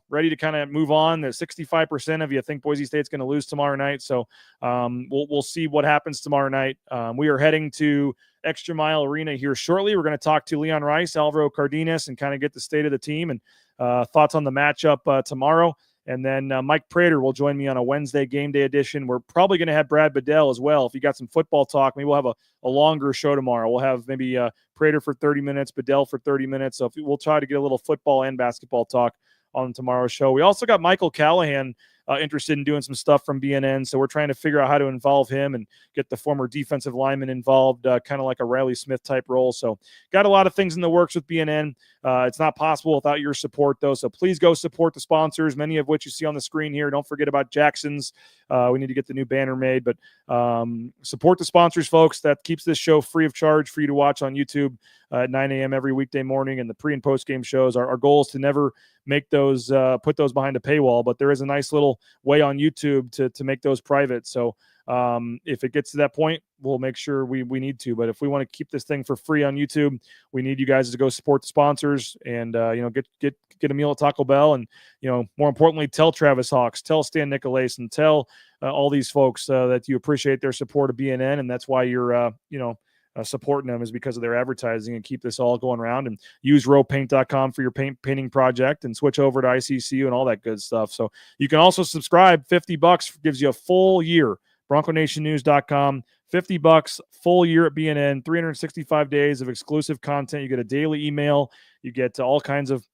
ready to kind of move on. The 65% of you think Boise State's going to lose tomorrow night. So we'll see what happens tomorrow night. We are heading to Extra Mile Arena here shortly. We're going to talk to Leon Rice, Alvaro Cardenas, and kind of get the state of the team and thoughts on the matchup tomorrow. And then Mike Prater will join me on a Wednesday game day edition. We're probably going to have Brad Bedell as well. If you got some football talk, maybe we'll have a longer show tomorrow. We'll have maybe Prater for 30 minutes, Bedell for 30 minutes. So we'll try to get a little football and basketball talk on tomorrow's show. We also got Michael Callahan interested in doing some stuff from BNN. So we're trying to figure out how to involve him and get the former defensive lineman involved, kind of like a Riley Smith type role. So got a lot of things in the works with BNN. It's not possible without your support, though. So please go support the sponsors, many of which you see on the screen here. Don't forget about Jackson's. We need to get the new banner made, but support the sponsors, folks. That keeps this show free of charge for you to watch on YouTube at 9 a.m. every weekday morning, and the pre and post game shows. Our goal is to never make those put those behind a paywall, but there is a nice little way on YouTube to make those private. So if it gets to that point, we'll make sure we need to. But if we want to keep this thing for free on YouTube, we need you guys to go support the sponsors and get a meal at Taco Bell, and more importantly, tell Travis Hawks, tell Stan Nicolason, tell all these folks that you appreciate their support of BNN, and that's why you're supporting them, is because of their advertising, and keep this all going around. And use rowpaint.com for your painting project, and switch over to ICCU and all that good stuff. So you can also subscribe. $50 gives you a full year. BroncoNationNews.com. $50 full year at BNN. 365 days of exclusive content. You get a daily email. You get all kinds of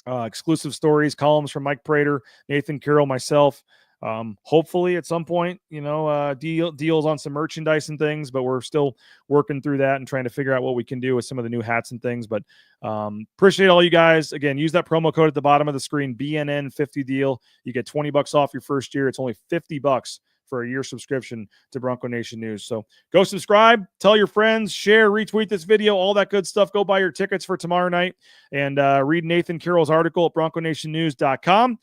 exclusive stories, columns from Mike Prater, Nathan Carroll, myself. Hopefully at some point, deals on some merchandise and things, but we're still working through that and trying to figure out what we can do with some of the new hats and things. But appreciate all you guys. Again, use that promo code at the bottom of the screen, BNN50 deal. You get $20 off your first year. It's only $50 for a year subscription to Bronco Nation News. So go subscribe, tell your friends, share, retweet this video, all that good stuff. Go buy your tickets for tomorrow night, and read Nathan Carroll's article at BroncoNationNews.com.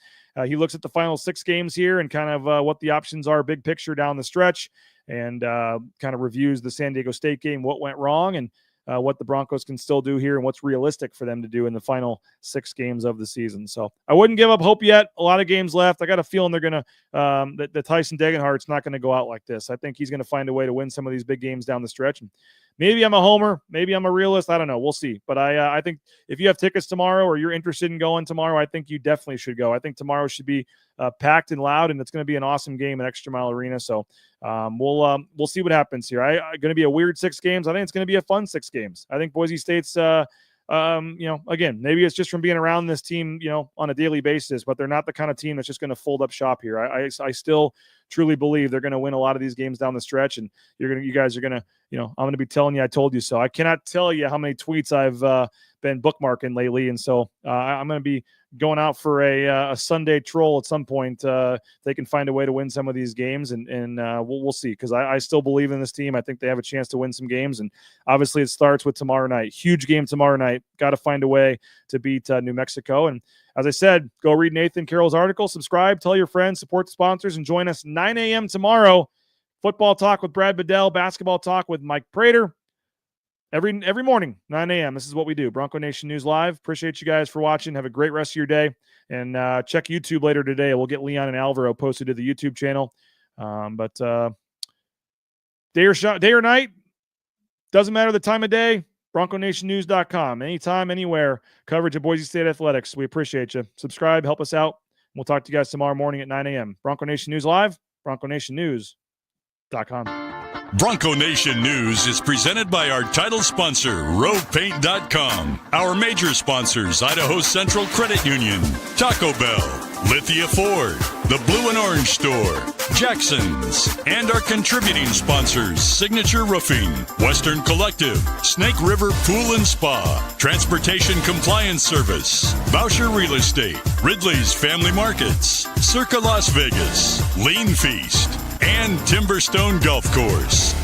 He looks at the final 6 games here and kind of what the options are, big picture down the stretch, and kind of reviews the San Diego State game, what went wrong, and what the Broncos can still do here, and what's realistic for them to do in the final 6 games of the season. So I wouldn't give up hope yet. A lot of games left. I got a feeling they're going to that Tyson Degenhardt's not going to go out like this. I think he's going to find a way to win some of these big games down the stretch. And maybe I'm a homer. Maybe I'm a realist. I don't know. We'll see. But I think if you have tickets tomorrow, or you're interested in going tomorrow, I think you definitely should go. I think tomorrow should be packed and loud, and it's going to be an awesome game at Extra Mile Arena. So we'll see what happens here. Going to be a weird 6 games. I think it's going to be a fun 6 games. I think Boise State's, again, maybe it's just from being around this team, on a daily basis, but they're not the kind of team that's just going to fold up shop here. I still truly believe they're going to win a lot of these games down the stretch, and you guys are going to, I'm going to be telling you, I told you so. I cannot tell you how many tweets I've been bookmarking lately. And so I'm going to be going out for a Sunday troll at some point. They can find a way to win some of these games, and we'll see, because I still believe in this team. I think they have a chance to win some games, and obviously it starts with tomorrow night. Huge game tomorrow night. Got to find a way to beat New Mexico. And as I said, go read Nathan Carroll's article, subscribe, tell your friends, support the sponsors, and join us 9 a.m. tomorrow. Football talk with Brad Bedell, basketball talk with Mike Prater. Every morning, 9 a.m. This is what we do. Bronco Nation News Live. Appreciate you guys for watching. Have a great rest of your day. And check YouTube later today. We'll get Leon and Alvaro posted to the YouTube channel. But day or night, doesn't matter the time of day, BroncoNationNews.com. Anytime, anywhere, coverage of Boise State athletics. We appreciate you. Subscribe, help us out. We'll talk to you guys tomorrow morning at 9 a.m. Bronco Nation News Live, BroncoNationNews.com. Bronco Nation News is presented by our title sponsor, rowpaint.com. Our major sponsors, Idaho Central Credit Union, Taco Bell, Lithia Ford, the Blue and Orange Store, Jackson's, and our contributing sponsors, Signature Roofing, Western Collective, Snake River Pool and Spa, Transportation Compliance Service, Boucher Real Estate, Ridley's Family Markets, Circa Las Vegas, Lean Feast, and Timberstone Golf Course.